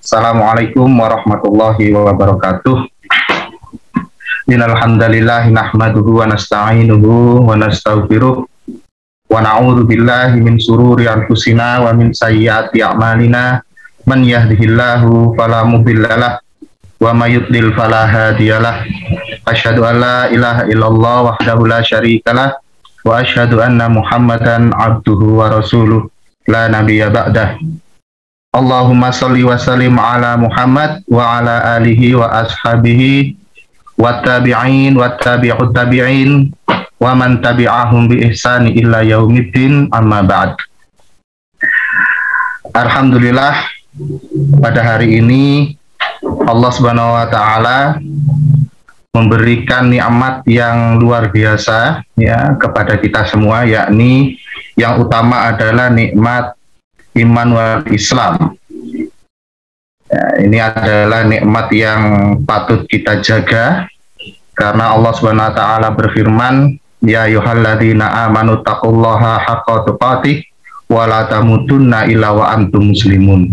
Assalamualaikum warahmatullahi wabarakatuh. Innal hamdalillah nahmaduhu wa nasta'inuhu wa nastaghfiruh wa na'udzu billahi min shururi anfusina wa min sayyiati a'malina. Man yahdihillahu fala mudhillalah wa may yudlil fala hadiyalah. Asyhadu an la ilaha illallah wahdahu la syarikalah wa asyhadu anna Muhammadan abduhu wa rasuluh la nabiyya ba'dah. Allahumma sholli wa sallim ala Muhammad wa ala alihi wa ashabihi wa tabi'in wa tabi'ut tabi'in wa man tabi'ahum bi ihsani illa yaumiddin, amma ba'd. Alhamdulillah, pada hari ini Allah Subhanahu wa taala memberikan nikmat yang luar biasa ya kepada kita semua, yakni yang utama adalah nikmat iman wal Islam. Ya, ini adalah nikmat yang patut kita jaga karena Allah Subhanahu wa taala berfirman, ya ayyuhalladzina amanu taqullaha haqqa tuqatih wa la tamutunna illa wa antum muslimun.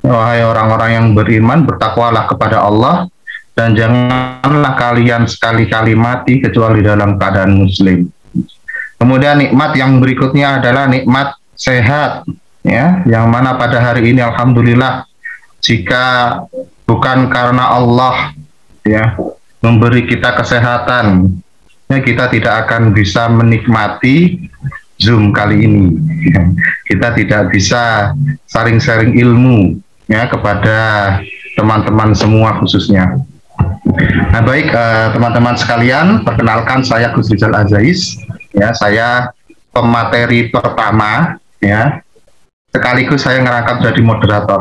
Wahai orang-orang yang beriman, bertakwalah kepada Allah dan janganlah kalian sekali-kali mati kecuali dalam keadaan muslim. Kemudian nikmat yang berikutnya adalah nikmat sehat. Ya, yang mana pada hari ini alhamdulillah, jika bukan karena Allah ya memberi kita kesehatan, ya, kita tidak akan bisa menikmati Zoom kali ini. Kita tidak bisa sharing-sharing ilmu ya kepada teman-teman semua khususnya. Nah, baik teman-teman sekalian, perkenalkan saya Gus Rizal Azais. Ya, saya pemateri pertama ya. Sekaligus saya ngerangkap jadi moderator.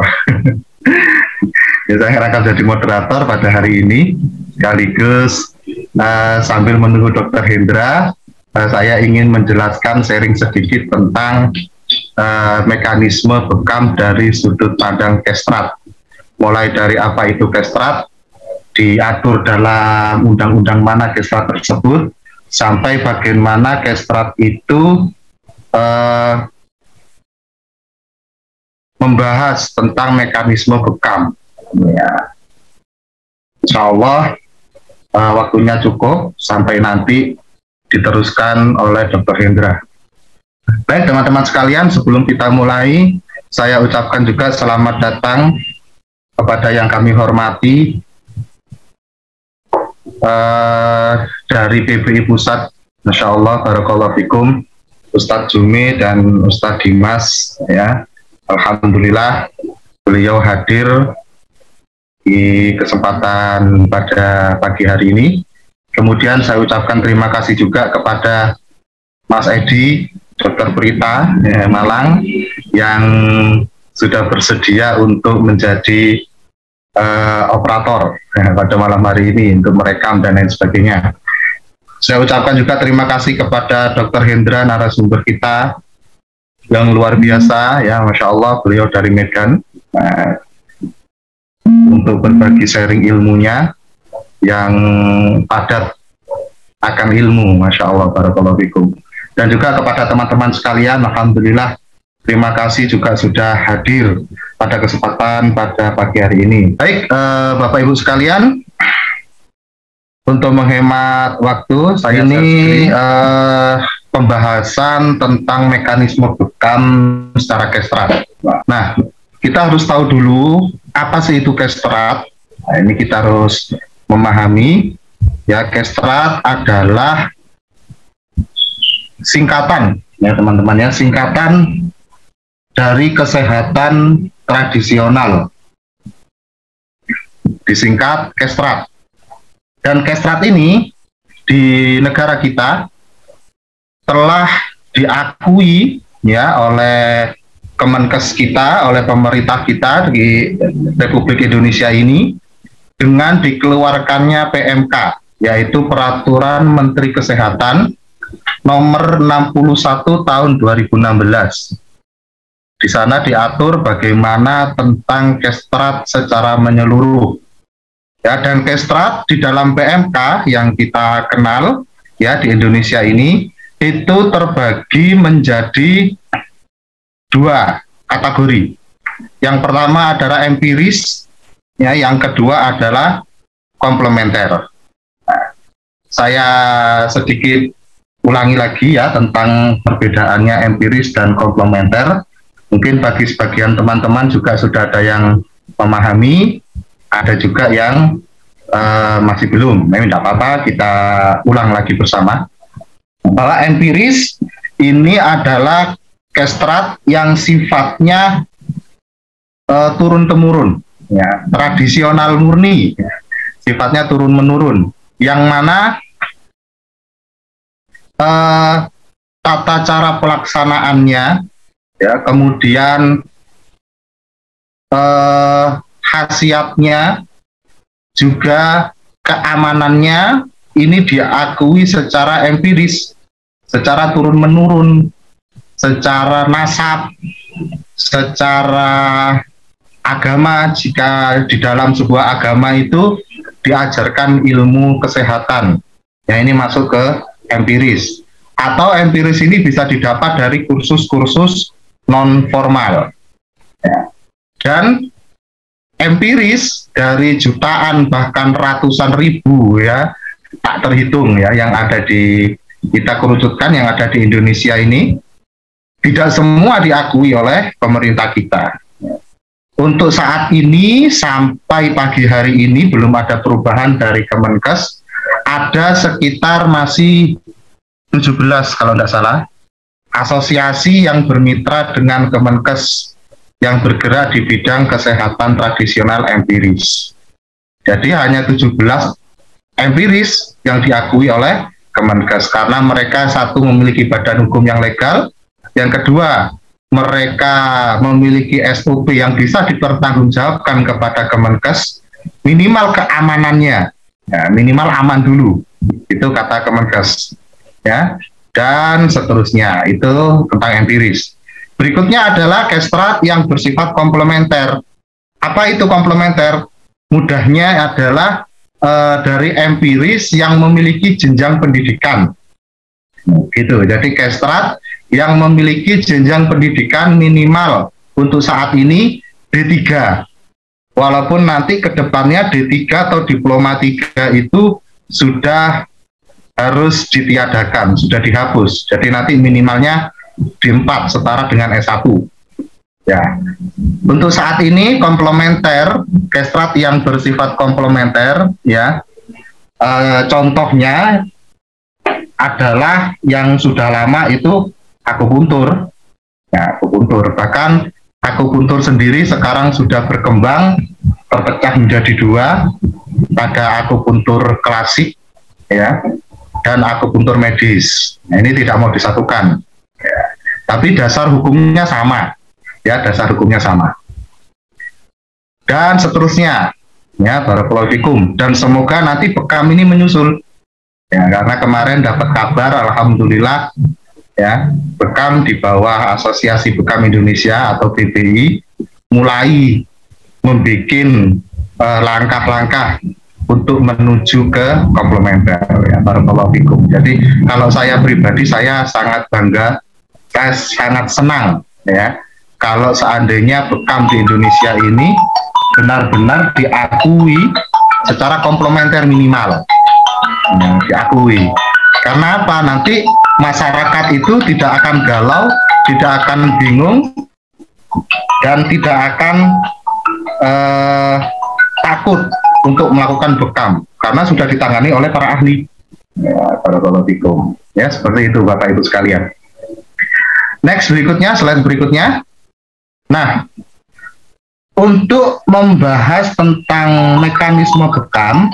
Ya, saya ngerangkap jadi moderator pada hari ini. Sekaligus sambil menunggu Dr. Hendra, saya ingin menjelaskan sharing sedikit tentang mekanisme bekam dari sudut pandang Kestrat. Mulai dari apa itu Kestrat, diatur dalam undang-undang mana Kestrat tersebut, sampai bagaimana Kestrat itu membahas tentang mekanisme bekam. Ya. Insya Allah waktunya cukup sampai nanti diteruskan oleh Dr. Hendra. Baik teman-teman sekalian, sebelum kita mulai, saya ucapkan juga selamat datang kepada yang kami hormati dari PBI Pusat, Masya Allah, Barakallahu Fikum, Ustadz Jumi dan Ustadz Dimas ya. Alhamdulillah beliau hadir di kesempatan pada pagi hari ini. Kemudian saya ucapkan terima kasih juga kepada Mas Edi, Dr. Prita Malang yang sudah bersedia untuk menjadi operator pada malam hari ini untuk merekam dan lain sebagainya. Saya ucapkan juga terima kasih kepada Dr. Hendra, narasumber kita yang luar biasa ya, Masya Allah, beliau dari Medan untuk berbagi sharing ilmunya yang padat akan ilmu, Masya Allah, Barakallahu Fikum. Dan juga kepada teman-teman sekalian, alhamdulillah, terima kasih juga sudah hadir pada kesempatan pada pagi hari ini. Baik, Bapak Ibu sekalian, untuk menghemat waktu, saya ini pembahasan tentang mekanisme bekam secara Kestrat. Nah, kita harus tahu dulu apa sih itu Kestrat. Nah, ini kita harus memahami ya, Kestrat adalah singkatan ya teman-teman ya, singkatan dari kesehatan tradisional, disingkat Kestrat. Dan Kestrat ini di negara kita telah diakui ya oleh Kemenkes kita, oleh pemerintah kita di Republik Indonesia ini dengan dikeluarkannya PMK, yaitu Peraturan Menteri Kesehatan nomor 61 tahun 2016. Di sana diatur bagaimana tentang Kestrat secara menyeluruh. Ya, dan Kestrat di dalam PMK yang kita kenal ya di Indonesia ini itu terbagi menjadi dua kategori. Yang pertama adalah empiris, Ya, yang kedua adalah komplementer. Nah, saya sedikit ulangi lagi ya tentang perbedaannya empiris dan komplementer. Mungkin bagi sebagian teman-teman juga sudah ada yang memahami, ada juga yang masih belum. Nah, tidak apa-apa, kita ulang lagi bersama. Bahwa empiris ini adalah kestrat yang sifatnya turun-temurun, ya, tradisional murni, ya, sifatnya turun-menurun, yang mana tata cara pelaksanaannya, ya, kemudian khasiatnya, juga keamanannya ini diakui secara empiris, secara turun-menurun, secara nasab, secara agama. Jika di dalam sebuah agama itu diajarkan ilmu kesehatan, ya ini masuk ke empiris. Atau empiris ini bisa didapat dari kursus-kursus non formal, ya. Dan empiris dari jutaan bahkan ratusan ribu, ya, tak terhitung, ya, yang ada di, kita kerucutkan yang ada di Indonesia ini, tidak semua diakui oleh pemerintah kita. Untuk saat ini sampai pagi hari ini belum ada perubahan dari Kemenkes. Ada sekitar masih 17 kalau tidak salah asosiasi yang bermitra dengan Kemenkes yang bergerak di bidang kesehatan tradisional empiris. Jadi hanya 17 empiris yang diakui oleh Kemenkes karena mereka satu memiliki badan hukum yang legal, yang kedua mereka memiliki SOP yang bisa dipertanggungjawabkan kepada Kemenkes, minimal keamanannya, ya, minimal aman dulu, itu kata Kemenkes, ya, dan seterusnya. Itu tentang empiris. Berikutnya adalah kestrat yang bersifat komplementer. Apa itu komplementer? Mudahnya adalah dari empiris yang memiliki jenjang pendidikan. Gitu. Jadi kestrat yang memiliki jenjang pendidikan minimal untuk saat ini D3. Walaupun nanti ke depannya D3 atau diploma 3 itu sudah harus ditiadakan, sudah dihapus. Jadi nanti minimalnya D4 setara dengan S1. Ya. Untuk saat ini komplementer, kestrat yang bersifat komplementer, ya, contohnya adalah yang sudah lama itu akupuntur. Ya, akupuntur. Bahkan akupuntur sendiri sekarang sudah berkembang, terpecah menjadi dua, pada akupuntur klasik, ya, dan akupuntur medis. Nah, ini tidak mau disatukan. Ya. Tapi dasar hukumnya sama, ya, dasar hukumnya sama. Dan seterusnya, ya, barakallahu fikum. Dan semoga nanti bekam ini menyusul, ya, karena kemarin dapat kabar, alhamdulillah, ya, bekam di bawah Asosiasi Bekam Indonesia atau PBI mulai membuat langkah-langkah untuk menuju ke komplementer, ya, barakallahu fikum. Jadi kalau saya pribadi, saya sangat bangga, saya sangat senang, ya, kalau seandainya bekam di Indonesia ini benar-benar diakui secara komplementer minimal, ya, diakui. Karena apa? Nanti masyarakat itu tidak akan galau, tidak akan bingung, dan tidak akan takut untuk melakukan bekam karena sudah ditangani oleh para ahli. Ya, barakallahu fikum. Ya, seperti itu Bapak Ibu sekalian. Next, berikutnya, slide berikutnya. Nah, untuk membahas tentang mekanisme bekam,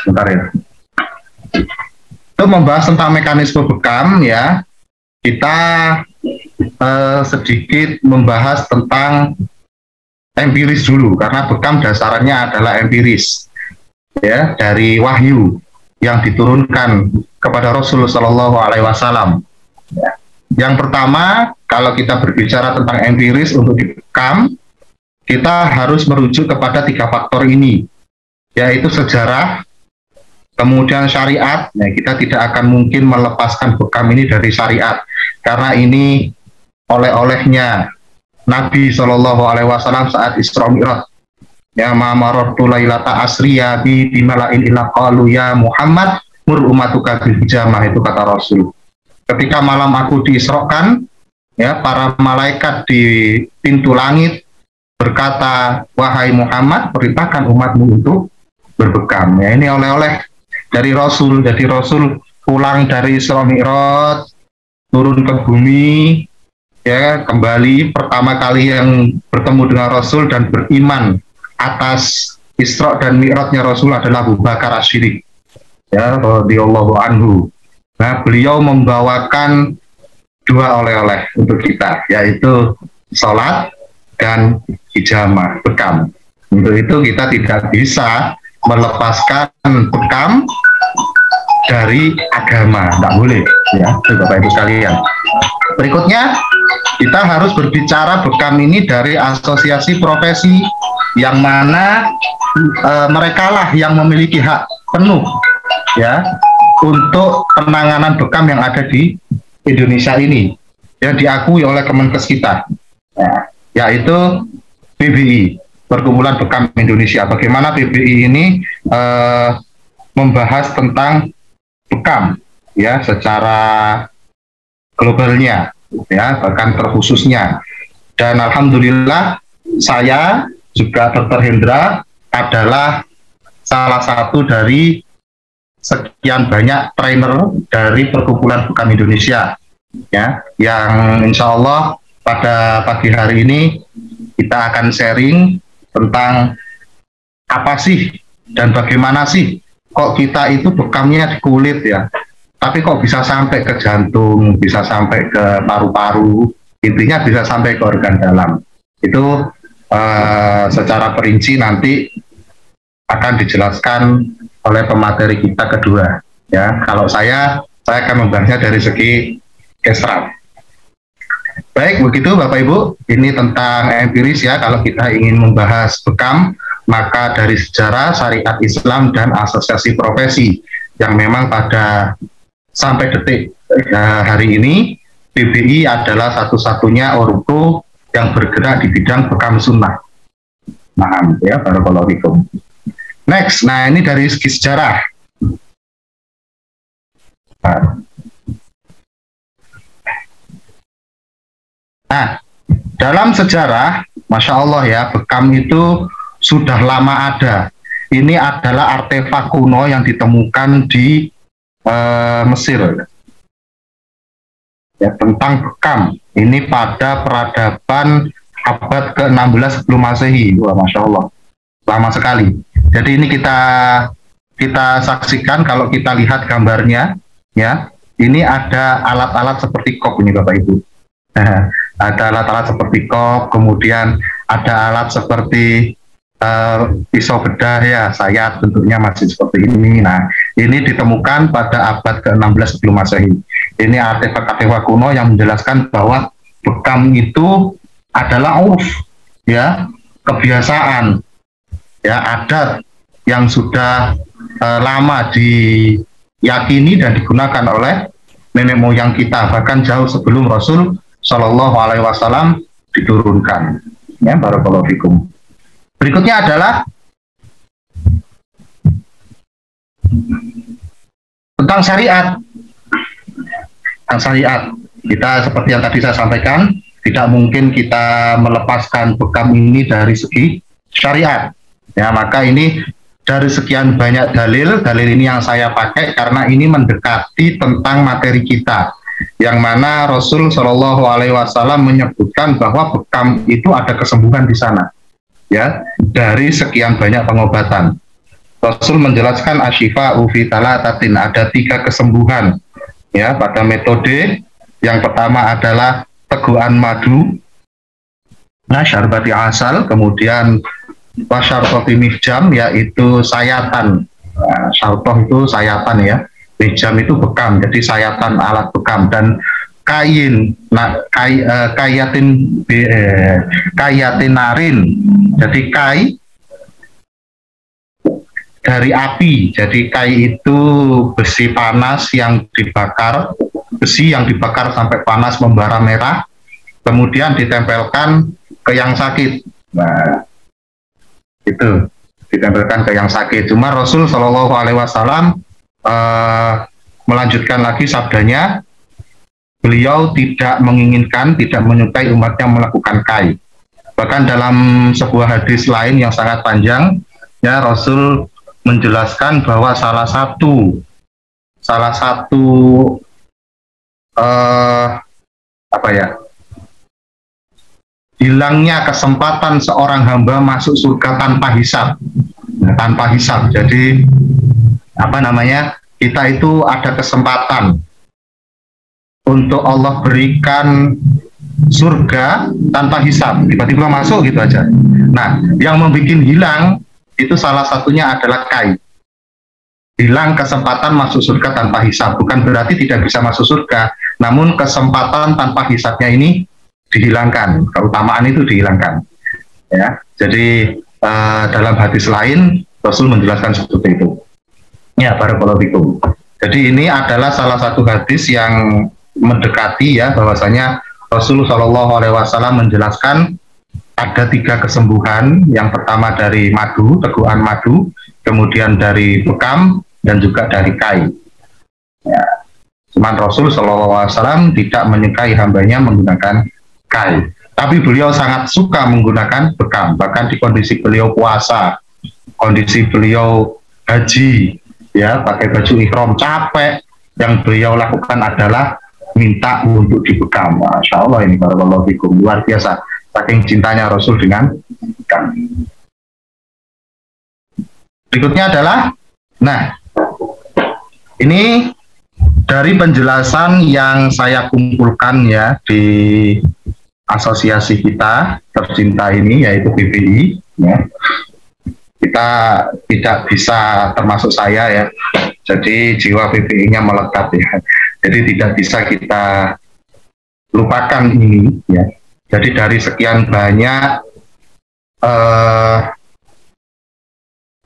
sebentar ya. Untuk membahas tentang mekanisme bekam, ya, kita sedikit membahas tentang empiris dulu, karena bekam dasarnya adalah empiris, ya, dari wahyu yang diturunkan kepada Rasulullah Shallallahu Alaihi Wasallam. Ya. Yang pertama, kalau kita berbicara tentang empiris untuk dibekam, kita harus merujuk kepada 3 faktor ini, yaitu sejarah, kemudian syariat. Nah, kita tidak akan mungkin melepaskan bekam ini dari syariat, karena ini oleh-olehnya Nabi Shallallahu Alaihi Wasallam saat Isra Mi'raj. Ya ma marartu lailata asriya bi bimalain illa qalu ya Muhammad mur ummatuka bil hijamah, itu kata Rasul. Ketika malam aku diisrokan, ya para malaikat di pintu langit berkata, wahai Muhammad, perintahkan umatmu untuk berbekam. Ya, ini oleh-oleh dari Rasul. Jadi Rasul pulang dari Isra Mi'raj, turun ke bumi, ya kembali pertama kali yang bertemu dengan Rasul dan beriman atas Isra dan Mi'rajnya Rasul adalah Abu Bakar As-Siddiq, ya radhiyallahu anhu. Nah, beliau membawakan dua oleh-oleh untuk kita, yaitu sholat dan hijamah, bekam. Untuk itu kita tidak bisa melepaskan bekam dari agama, tidak boleh, ya Bapak Ibu sekalian. Berikutnya kita harus berbicara bekam ini dari asosiasi profesi yang mana mereka lah yang memiliki hak penuh, ya, untuk penanganan bekam yang ada di Indonesia ini, yang diakui oleh Kemenkes kita, ya, yaitu PBI, Perkumpulan Bekam Indonesia. Bagaimana PBI ini membahas tentang bekam, ya, secara globalnya, ya, bahkan terkhususnya. Dan alhamdulillah saya juga Dr. Hendra adalah salah satu dari sekian banyak trainer dari Perkumpulan Bekam Indonesia, ya, yang insya Allah pada pagi hari ini kita akan sharing tentang apa sih dan bagaimana sih kok kita itu bekamnya di kulit, ya, tapi kok bisa sampai ke jantung, bisa sampai ke paru-paru, intinya bisa sampai ke organ dalam. Itu secara perinci nanti akan dijelaskan oleh pemateri kita kedua, ya. Kalau saya akan membahasnya dari segi kesrat. Baik, begitu Bapak Ibu, ini tentang empiris, ya. Kalau kita ingin membahas bekam, maka dari sejarah, syariat Islam, dan asosiasi profesi yang memang pada sampai detik hari ini PBI adalah satu-satunya orgo yang bergerak di bidang bekam sunnah. Paham, ya, barakallahu fikum. Next, nah ini dari segi sejarah. Nah, dalam sejarah, Masya Allah ya, bekam itu sudah lama ada. Ini adalah artefak kuno yang ditemukan di Mesir. Ya, tentang bekam. Ini pada peradaban abad ke-16 sebelum Masehi. Wah, Masya Allah. Lama sekali. Jadi ini kita saksikan, kalau kita lihat gambarnya, ya, ini ada alat-alat seperti kop ini Bapak Ibu. Ada alat-alat seperti kop, kemudian ada alat seperti pisau bedah, ya, sayat bentuknya masih seperti ini. Nah, ini ditemukan pada abad ke-16 sebelum Masehi. Ini artefak-artefak kuno yang menjelaskan bahwa bekam itu adalah urf, ya, kebiasaan, ya, adat yang sudah lama diyakini dan digunakan oleh nenek moyang kita, bahkan jauh sebelum Rasul Shallallahu Alaihi Wasallam diturunkan. Ya, barakallahu fikum. Berikutnya adalah tentang syariat. Tentang syariat, kita seperti yang tadi saya sampaikan, tidak mungkin kita melepaskan bekam ini dari segi syariat. Ya, maka ini dari sekian banyak dalil ini yang saya pakai karena ini mendekati tentang materi kita, yang mana Rasul Shallallahu Alaihi Wasallam menyebutkan bahwa bekam itu ada kesembuhan di sana, ya, dari sekian banyak pengobatan. Rasul menjelaskan asyifa'u fi talatatin, ada 3 kesembuhan, ya, pada metode. Yang pertama adalah teguhan madu, nah, syarbati asal, kemudian wasyartoti mihjam, yaitu sayatan. Nah, syartoh itu sayatan, ya, mihjam itu bekam, jadi sayatan alat bekam. Dan kain, nah, kayatinarin, jadi kai dari api. Jadi kai itu besi panas yang dibakar, besi yang dibakar sampai panas membara merah, kemudian ditempelkan ke yang sakit. Nah, itu ditempelkan ke yang sakit. Cuma Rasul Shallallahu Alaihi Wasallam melanjutkan lagi sabdanya, beliau tidak menginginkan, tidak menyukai umatnya melakukan kai. Bahkan dalam sebuah hadis lain yang sangat panjang, ya Rasul menjelaskan bahwa salah satu hilangnya kesempatan seorang hamba masuk surga tanpa hisab. Nah, tanpa hisab. Jadi kita itu ada kesempatan untuk Allah berikan surga tanpa hisab, tiba-tiba masuk gitu aja. Nah, yang membuat hilang itu salah satunya adalah kai. Hilang kesempatan masuk surga tanpa hisab, bukan berarti tidak bisa masuk surga, namun kesempatan tanpa hisabnya ini dihilangkan, keutamaan itu dihilangkan. Ya, jadi dalam hadis lain Rasul menjelaskan seperti itu. Ya, barakallahu fikum. Jadi ini adalah salah satu hadis yang mendekati ya bahwasanya Rasulullah Shallallahu Alaihi Wasallam menjelaskan ada 3 kesembuhan. Yang pertama dari madu, teguhan madu, kemudian dari bekam, dan juga dari kai. Ya. Cuman Rasul Shallallahu Alaihi Wasallam tidak menyukai hambanya menggunakan kai, tapi beliau sangat suka menggunakan bekam. Bahkan di kondisi beliau puasa, kondisi beliau haji, ya pakai baju ihram capek, yang beliau lakukan adalah minta untuk dibekam. Masya Allah, ini barakallahu fikum, luar biasa saking cintanya Rasul dengan bekam. Berikutnya adalah, nah ini dari penjelasan yang saya kumpulkan ya di asosiasi kita tercinta ini, yaitu PBI ya. Kita tidak bisa, termasuk saya ya, jadi jiwa PBI-nya melekat ya, jadi tidak bisa kita lupakan ini ya. Jadi dari sekian banyak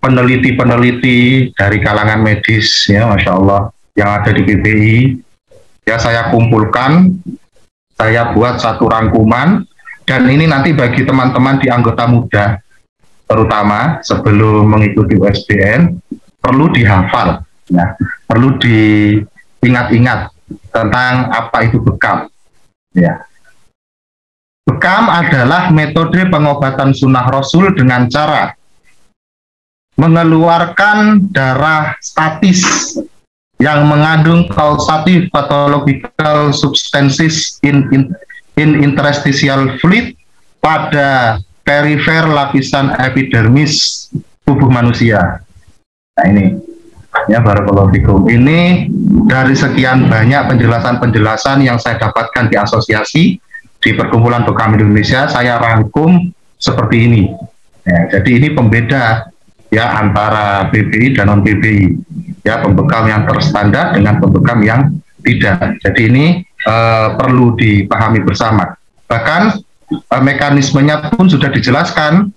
peneliti-peneliti dari kalangan medis ya, Masya Allah, yang ada di PBI ya, saya kumpulkan, saya buat satu rangkuman, dan ini nanti bagi teman-teman di anggota muda terutama sebelum mengikuti USBN perlu dihafal ya, perlu diingat-ingat tentang apa itu bekam ya. Bekam adalah metode pengobatan sunnah Rasul dengan cara mengeluarkan darah statis yang mengandung causative pathological substances in interstitial fluid pada perifer lapisan epidermis tubuh manusia. Nah ini ya, barakallahu fikum. Ini dari sekian banyak penjelasan-penjelasan yang saya dapatkan di asosiasi, di Perkumpulan Bekam Indonesia, saya rangkum seperti ini ya. Jadi ini pembeda ya antara PBI dan non PBI ya, pembekam yang terstandar dengan pembekam yang tidak. Jadi ini perlu dipahami bersama. Bahkan mekanismenya pun sudah dijelaskan.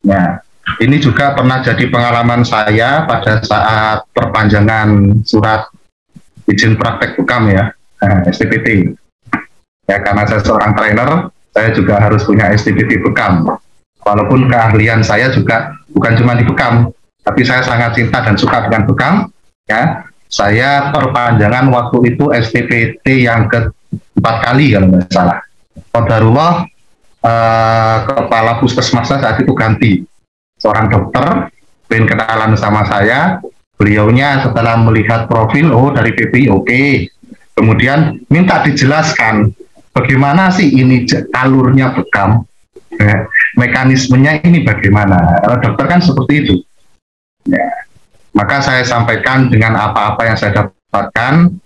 Nah, ini juga pernah jadi pengalaman saya pada saat perpanjangan surat izin praktek bekam ya, STPT. Ya, karena saya seorang trainer, saya juga harus punya STPT bekam. Walaupun keahlian saya juga bukan cuma di bekam, tapi saya sangat cinta dan suka dengan bekam. Ya, saya perpanjangan waktu itu STPT yang ke-4 kali kalau nggak salah. Qadarullah, kepala puskesmasnya saat itu ganti, seorang dokter, pengen kenalan sama saya. Beliaunya setelah melihat profil, oh dari PBI, oke. Kemudian minta dijelaskan bagaimana sih ini alurnya bekam, mekanismenya ini bagaimana. Kalau dokter kan seperti itu. Ya. Maka saya sampaikan dengan apa-apa yang saya dapatkan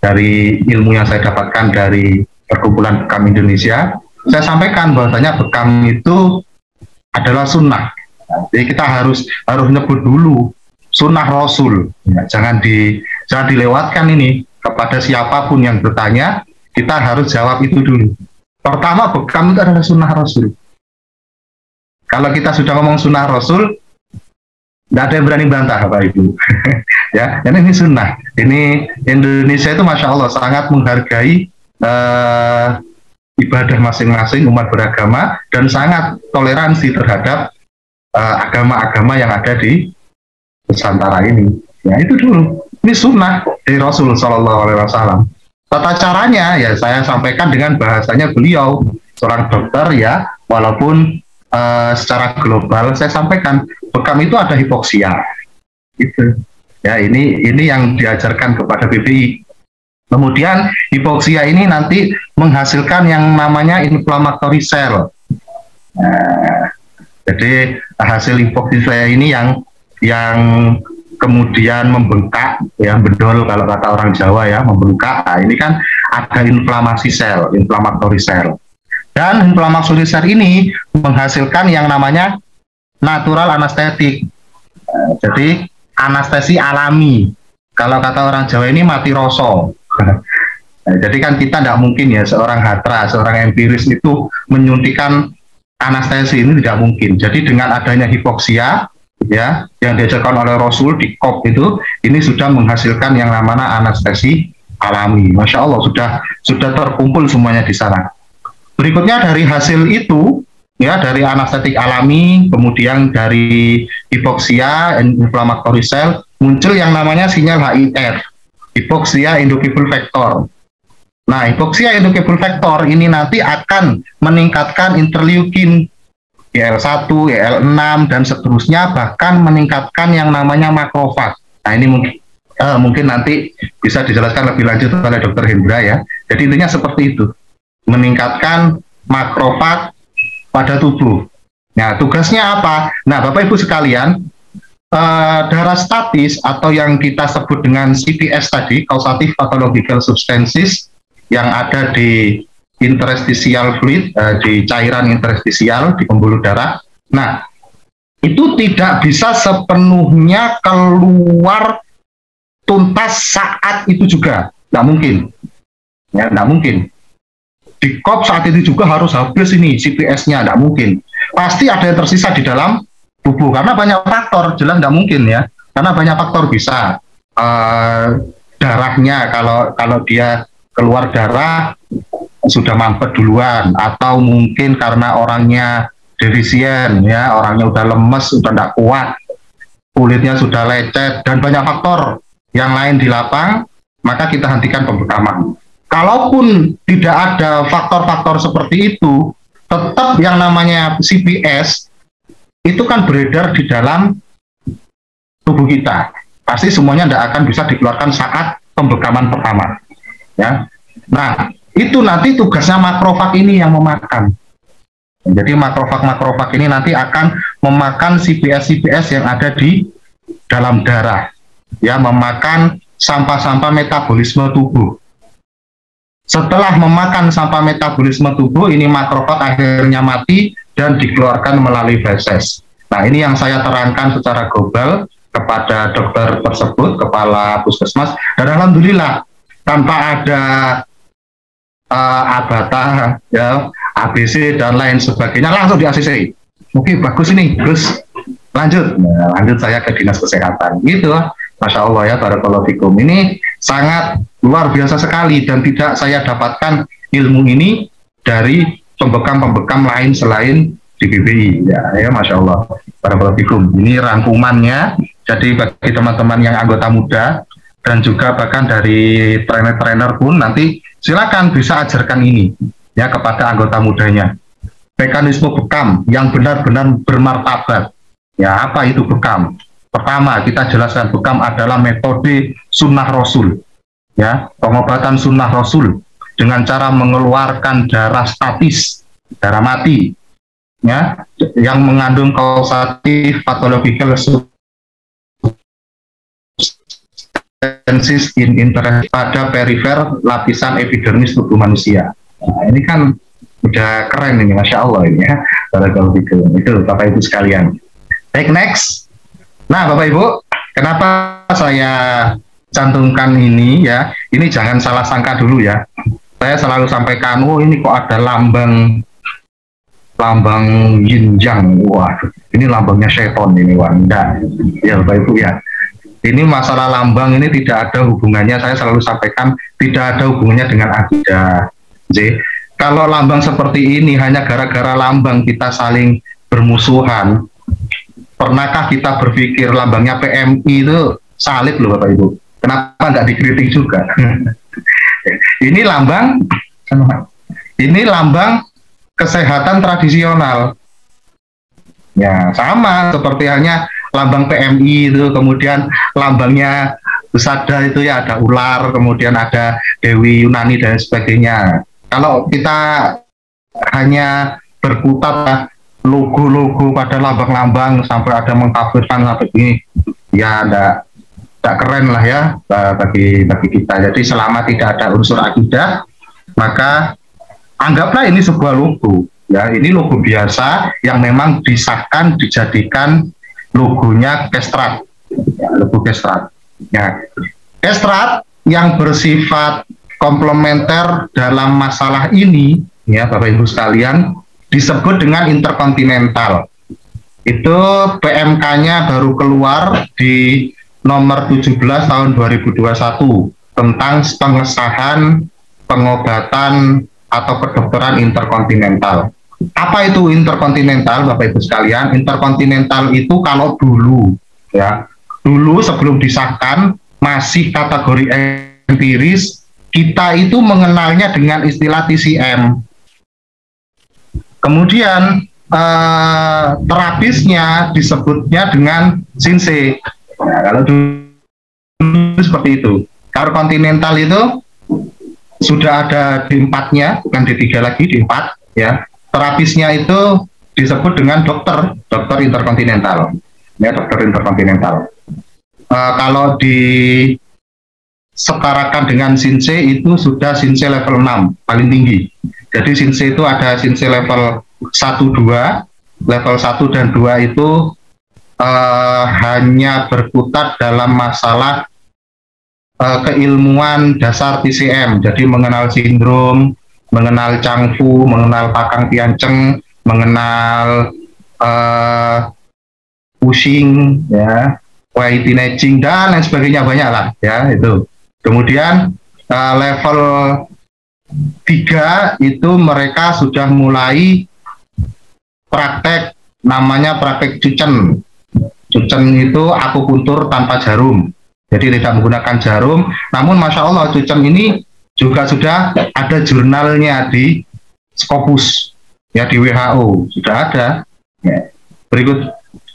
dari ilmu yang saya dapatkan dari Perkumpulan Bekam Indonesia. Saya sampaikan bahwasanya bekam itu adalah sunnah. Jadi kita harus nyebut dulu sunnah Rasul. Ya, jangan dilewatkan ini. Kepada siapapun yang bertanya, kita harus jawab itu dulu. Pertama, bekam itu adalah sunnah Rasul. Kalau kita sudah ngomong sunnah Rasul, tidak ada yang berani bantah, Bapak Ibu. Ya, ini sunnah. Ini Indonesia itu Masya Allah sangat menghargai ibadah masing-masing umat beragama dan sangat toleransi terhadap agama-agama yang ada di Nusantara ini. Ya itu dulu. Ini sunnah dari Rasul Shallallahu Alaihi Wasallam. Tata caranya ya saya sampaikan dengan bahasanya beliau seorang dokter ya, walaupun secara global saya sampaikan bekam itu ada hipoksia. Gitu. Ya ini yang diajarkan kepada BPI. Kemudian hipoksia ini nanti menghasilkan yang namanya inflammatory cell. Jadi hasil hipoksia ini yang kemudian membengkak, ya bedol kalau kata orang Jawa ya, membengkak. Nah, ini kan ada inflamasi sel, inflammatory cell. Dan inflamasi sel ini menghasilkan yang namanya natural anesthetic. Jadi anestesi alami. Kalau kata orang Jawa ini mati rasa. Jadi kan kita tidak mungkin ya seorang hatra, seorang empiris itu menyuntikkan anestesi, ini tidak mungkin. Jadi dengan adanya hipoksia ya yang diajarkan oleh Rasul di COP itu, ini sudah menghasilkan yang namanya anestesi alami. Masya Allah sudah terkumpul semuanya di sana. Berikutnya dari hasil itu ya, dari anestetik alami, kemudian dari hipoksia inflammatory cell, muncul yang namanya sinyal HIF, hipoksia inducible factor. Nah, hipoksia inducible factor ini nanti akan meningkatkan interleukin IL-1, IL-6 dan seterusnya, bahkan meningkatkan yang namanya makrofag. Nah, ini mungkin nanti bisa dijelaskan lebih lanjut oleh Dr. Hendra ya. Jadi intinya seperti itu, meningkatkan makrofag pada tubuh. Nah, tugasnya apa? Nah, Bapak Ibu sekalian, darah statis atau yang kita sebut dengan CPS tadi, causative pathological substances, yang ada di interstitial fluid, di cairan interstisial di pembuluh darah. Nah, itu tidak bisa sepenuhnya keluar tuntas saat itu juga, nggak mungkin. Ya, nggak mungkin. Di COP saat itu juga harus habis ini CPS-nya, nggak mungkin. Pasti ada yang tersisa di dalam tubuh karena banyak faktor, jelas nggak mungkin ya. Karena banyak faktor, bisa darahnya kalau dia keluar darah sudah mampet duluan, atau mungkin karena orangnya defisien ya, orangnya udah lemes, sudah tidak kuat, kulitnya sudah lecet dan banyak faktor yang lain di lapang, maka kita hentikan pembekaman. Kalaupun tidak ada faktor-faktor seperti itu, tetap yang namanya CPS itu kan beredar di dalam tubuh kita. Pasti semuanya tidak akan bisa dikeluarkan saat pembekaman pertama. Ya, nah itu nanti tugasnya makrofag ini yang memakan. Jadi makrofag ini nanti akan memakan CPS yang ada di dalam darah, ya, memakan sampah-sampah metabolisme tubuh. Setelah memakan sampah metabolisme tubuh, ini makrofag akhirnya mati dan dikeluarkan melalui feses. Nah, ini yang saya terangkan secara global kepada dokter tersebut, kepala puskesmas, dan alhamdulillah tanpa ada ABATA, ya, ABC dan lain sebagainya, langsung di ACC. Oke, bagus ini, terus lanjut. Nah, lanjut saya ke dinas kesehatan. Gitu, Masya Allah ya, barakallahu fikum. Ini sangat luar biasa sekali dan tidak saya dapatkan ilmu ini dari pembekam-pembekam lain selain di BPI. Ya, Masya Allah, barakallahu fikum. Ini rangkumannya. Jadi bagi teman-teman yang anggota muda dan juga bahkan dari trainer-trainer pun nanti silakan bisa ajarkan ini ya kepada anggota mudanya. Mekanisme bekam yang benar-benar bermartabat. Ya, apa itu bekam? Pertama, kita jelaskan bekam adalah metode sunnah Rasul. Ya, pengobatan sunnah Rasul dengan cara mengeluarkan darah statis, darah mati, ya, yang mengandung causative pathological in interest pada perifer lapisan epidermis tubuh manusia. Nah, ini kan udah keren ini, Masya Allah ini ya. Itu Bapak Ibu sekalian. Baik, next. Nah, Bapak Ibu, kenapa saya cantumkan ini ya? Ini jangan salah sangka dulu ya. Saya selalu sampaikan, oh ini kok ada lambang yin yang, wah ini lambangnya seton ini, wah enggak. Ya Bapak Ibu ya. Ini masalah lambang ini tidak ada hubungannya, saya selalu sampaikan tidak ada hubungannya dengan akidah. Kalau lambang seperti ini hanya gara-gara lambang kita saling bermusuhan, pernahkah kita berpikir lambangnya PMI itu salib loh Bapak Ibu? Kenapa nggak dikritik juga? Ini lambang kesehatan tradisional. Ya, sama seperti halnya lambang PMI itu, kemudian lambangnya Usada itu ya ada ular, kemudian ada Dewi Yunani dan sebagainya. Kalau kita hanya berkutat logo-logo pada lambang-lambang sampai ada mengkafirkan sampai ini, ya enggak keren lah ya bagi kita. Jadi selama tidak ada unsur akidah, maka anggaplah ini sebuah logo. Ya, ini logo biasa yang memang disahkan dijadikan logonya Kestrat, ya, logo Kestrat. Ya, Kestrat yang bersifat komplementer dalam masalah ini, ya Bapak Ibu sekalian, disebut dengan interkontinental. Itu PMK-nya baru keluar di nomor 17 tahun 2021 tentang pengesahan pengobatan atau kedokteran interkontinental. Apa itu interkontinental, Bapak Ibu sekalian? Interkontinental itu kalau dulu, ya, dulu sebelum disahkan masih kategori empiris, kita itu mengenalnya dengan istilah TCM. Kemudian terapisnya disebutnya dengan SINSE. Ya, kalau dulu seperti itu. Kalau kontinental itu sudah ada di 4-nya, bukan di 3 lagi, di 4, ya. Terapisnya itu disebut dengan dokter interkontinental, ya, dokter interkontinental. Kalau disetarakan dengan SINSE itu sudah SINSE level 6, paling tinggi. Jadi SINSE itu ada SINSE level 1, 2, level 1 dan 2 itu hanya berkutat dalam masalah keilmuan dasar TCM, jadi mengenal sindrom, mengenal Changfu, mengenal Pakang Tianceng, mengenal Cushing, ya, White Netching dan lain sebagainya, banyak lah, ya itu. Kemudian level 3 itu mereka sudah mulai praktek, namanya praktek Cucen. Cucen itu akupuntur tanpa jarum, jadi tidak menggunakan jarum. Namun Masya Allah, Cucen ini juga sudah ada jurnalnya di Scopus, ya, di WHO sudah ada. Ya.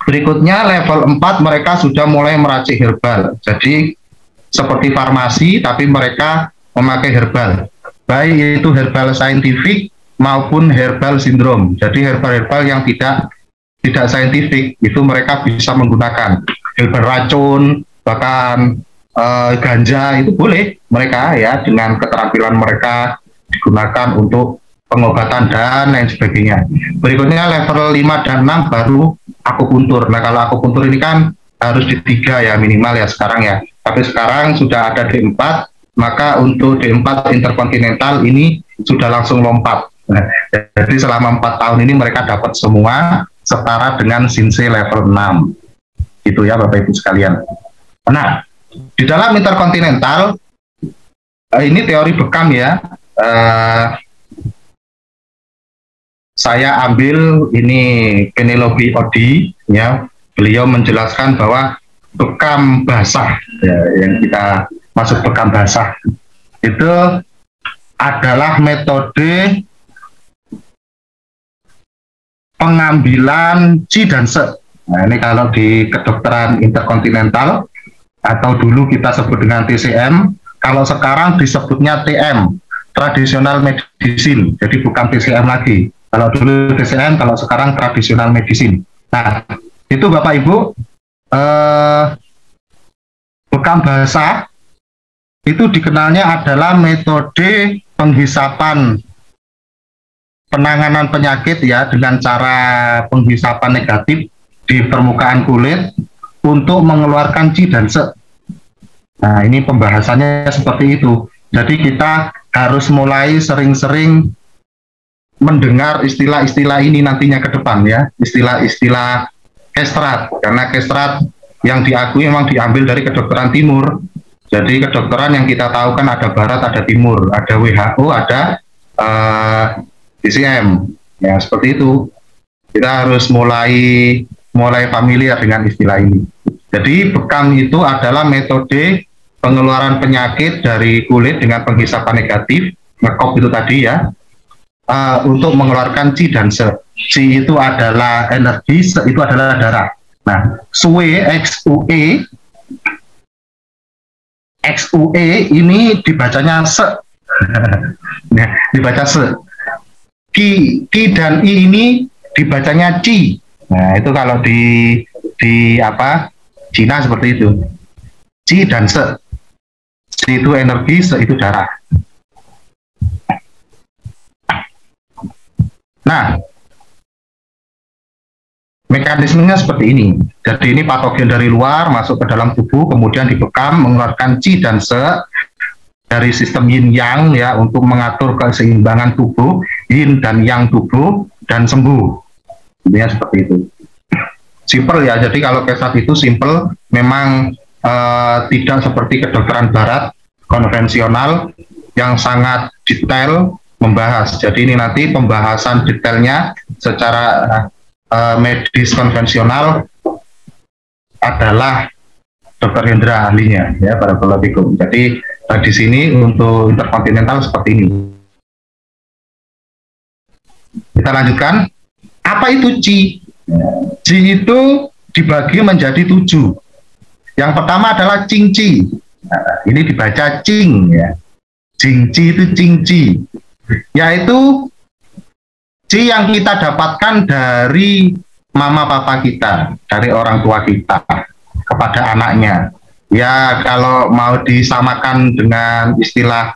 Berikutnya level 4 mereka sudah mulai meracik herbal. Jadi seperti farmasi tapi mereka memakai herbal. Baik itu herbal saintifik maupun herbal sindrom. Jadi herbal-herbal yang tidak saintifik itu mereka bisa menggunakan herbal racun, bahkan ganja itu boleh mereka, ya, dengan keterampilan mereka digunakan untuk pengobatan dan lain sebagainya. Berikutnya level 5 dan 6 baru akupuntur. Nah, kalau akupuntur ini kan harus di 3 ya minimal ya sekarang ya. Tapi sekarang sudah ada D4, maka untuk D4 interkontinental ini sudah langsung lompat. Nah, jadi selama 4 tahun ini mereka dapat semua setara dengan SINSE level 6. Gitu ya Bapak Ibu sekalian. Nah, di dalam interkontinental ini teori bekam ya. Saya ambil ini Penelope Odi, ya. Beliau menjelaskan bahwa bekam basah, ya, yang kita masuk bekam basah itu adalah metode pengambilan Qi dan Se. Nah, ini kalau di kedokteran interkontinental atau dulu kita sebut dengan TCM, kalau sekarang disebutnya TM, tradisional medicine, jadi bukan TCM lagi. Kalau dulu TCM, kalau sekarang tradisional medicine. Nah, itu Bapak Ibu, bekam basah itu dikenalnya adalah metode penghisapan penanganan penyakit, ya, dengan cara penghisapan negatif di permukaan kulit untuk mengeluarkan Qi dan Se. Nah, ini pembahasannya seperti itu. Jadi kita harus mulai sering-sering mendengar istilah-istilah ini nantinya ke depan, ya, istilah-istilah Kestrat, karena Kestrat yang diakui memang diambil dari kedokteran timur. Jadi kedokteran yang kita tahu kan ada barat, ada timur, ada WHO, ada eh, TCM. Ya seperti itu. Kita harus mulai familiar dengan istilah ini. Jadi bekam itu adalah metode pengeluaran penyakit dari kulit dengan penghisapan negatif, ngekop itu tadi ya, untuk mengeluarkan Qi dan Se. Qi itu adalah energi, Se itu adalah darah. Nah, Xue, XUE ini dibacanya Se. Nah, dibaca Se. Qi dan I ini dibacanya Qi. Nah, itu kalau di apa? Cina seperti itu. Qi dan Se. Qi itu energi, Se itu darah. Nah, mekanismenya seperti ini. Jadi ini patogen dari luar masuk ke dalam tubuh, kemudian dibekam mengeluarkan Qi dan Se dari sistem yin yang ya untuk mengatur keseimbangan tubuh, yin dan yang tubuh dan sembuh. Intinya seperti itu. Simple ya. Jadi kalau kesat itu simple, memang tidak seperti kedokteran barat konvensional yang sangat detail membahas. Jadi ini nanti pembahasan detailnya secara medis konvensional adalah Dr. Hendra ahlinya ya para pelaku. Jadi di sini untuk interkontinental seperti ini. Kita lanjutkan. Apa itu Qi? Qi itu dibagi menjadi 7. Yang pertama adalah Qing Qi. Nah, ini dibaca Qing ya. Qing Qi itu Qing Qi. Yaitu Qi yang kita dapatkan dari mama papa kita, dari orang tua kita kepada anaknya. Ya kalau mau disamakan dengan istilah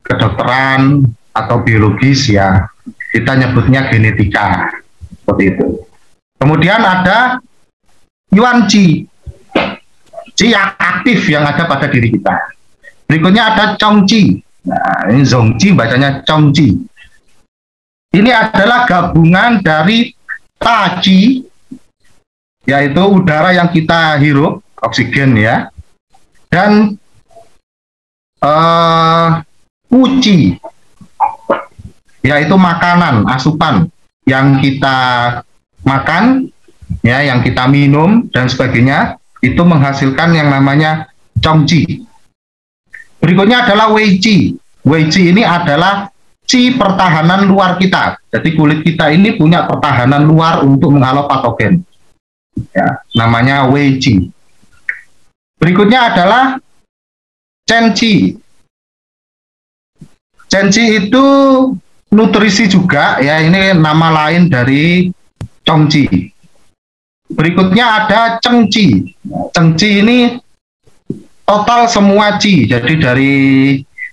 kedokteran atau biologis ya kita nyebutnya genetika seperti itu. Kemudian ada Yuan Qi, Qi yang aktif yang ada pada diri kita. Berikutnya ada Chong Qi. Nah, ini Zong Qi bacanya Chong Qi. Ini adalah gabungan dari Ta Qi, yaitu udara yang kita hirup, oksigen ya, dan Wu Qi, yaitu makanan, asupan yang kita makan, ya, yang kita minum dan sebagainya, itu menghasilkan yang namanya Chong Qi. Berikutnya adalah Wei Qi. Wei Qi ini adalah Qi pertahanan luar kita. Jadi kulit kita ini punya pertahanan luar untuk menghalau patogen. Ya, namanya Wei Qi. Berikutnya adalah Chen Qi. Chen Qi itu nutrisi juga, ya ini nama lain dari Chong Qi. Berikutnya ada Cheng Qi. Cheng Qi ini total semua Qi, jadi dari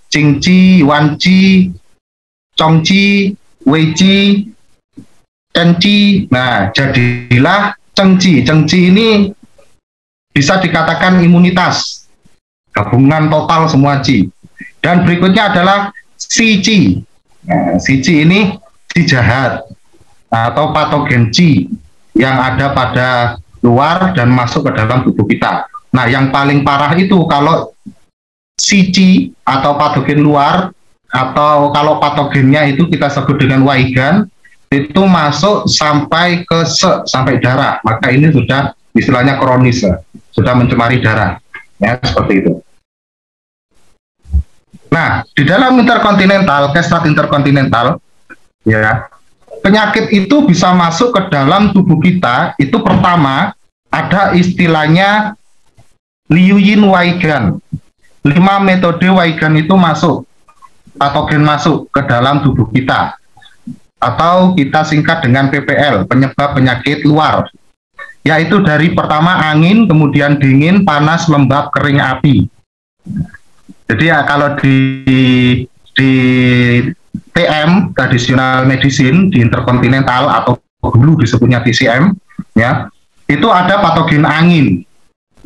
Qing Qi, Wan Qi, Chong Qi, Wei Qi, Chen Qi. Nah, jadilah Cheng Qi. Cheng Qi ini bisa dikatakan imunitas, gabungan total semua Qi. Dan berikutnya adalah Si Qi. Nah, Si Qi ini si jahat atau patogen Qi yang ada pada luar dan masuk ke dalam tubuh kita. Nah, yang paling parah itu kalau Si Qi atau patogen luar, atau kalau patogennya itu kita sebut dengan Waigan, itu masuk sampai ke Se, sampai darah. Maka ini sudah istilahnya kronis, sudah mencemari darah. Ya, seperti itu. Nah, di dalam interkontinental, kesat interkontinental, ya, penyakit itu bisa masuk ke dalam tubuh kita. Itu pertama ada istilahnya Liu Yin Waigan. 5 metode Waigan itu masuk, patogen masuk ke dalam tubuh kita, atau kita singkat dengan PPL, penyebab penyakit luar. Yaitu dari pertama angin, kemudian dingin, panas, lembab, kering, api. Jadi ya kalau di TM, traditional medicine, di interkontinental atau dulu disebutnya TCM, ya, itu ada patogen angin.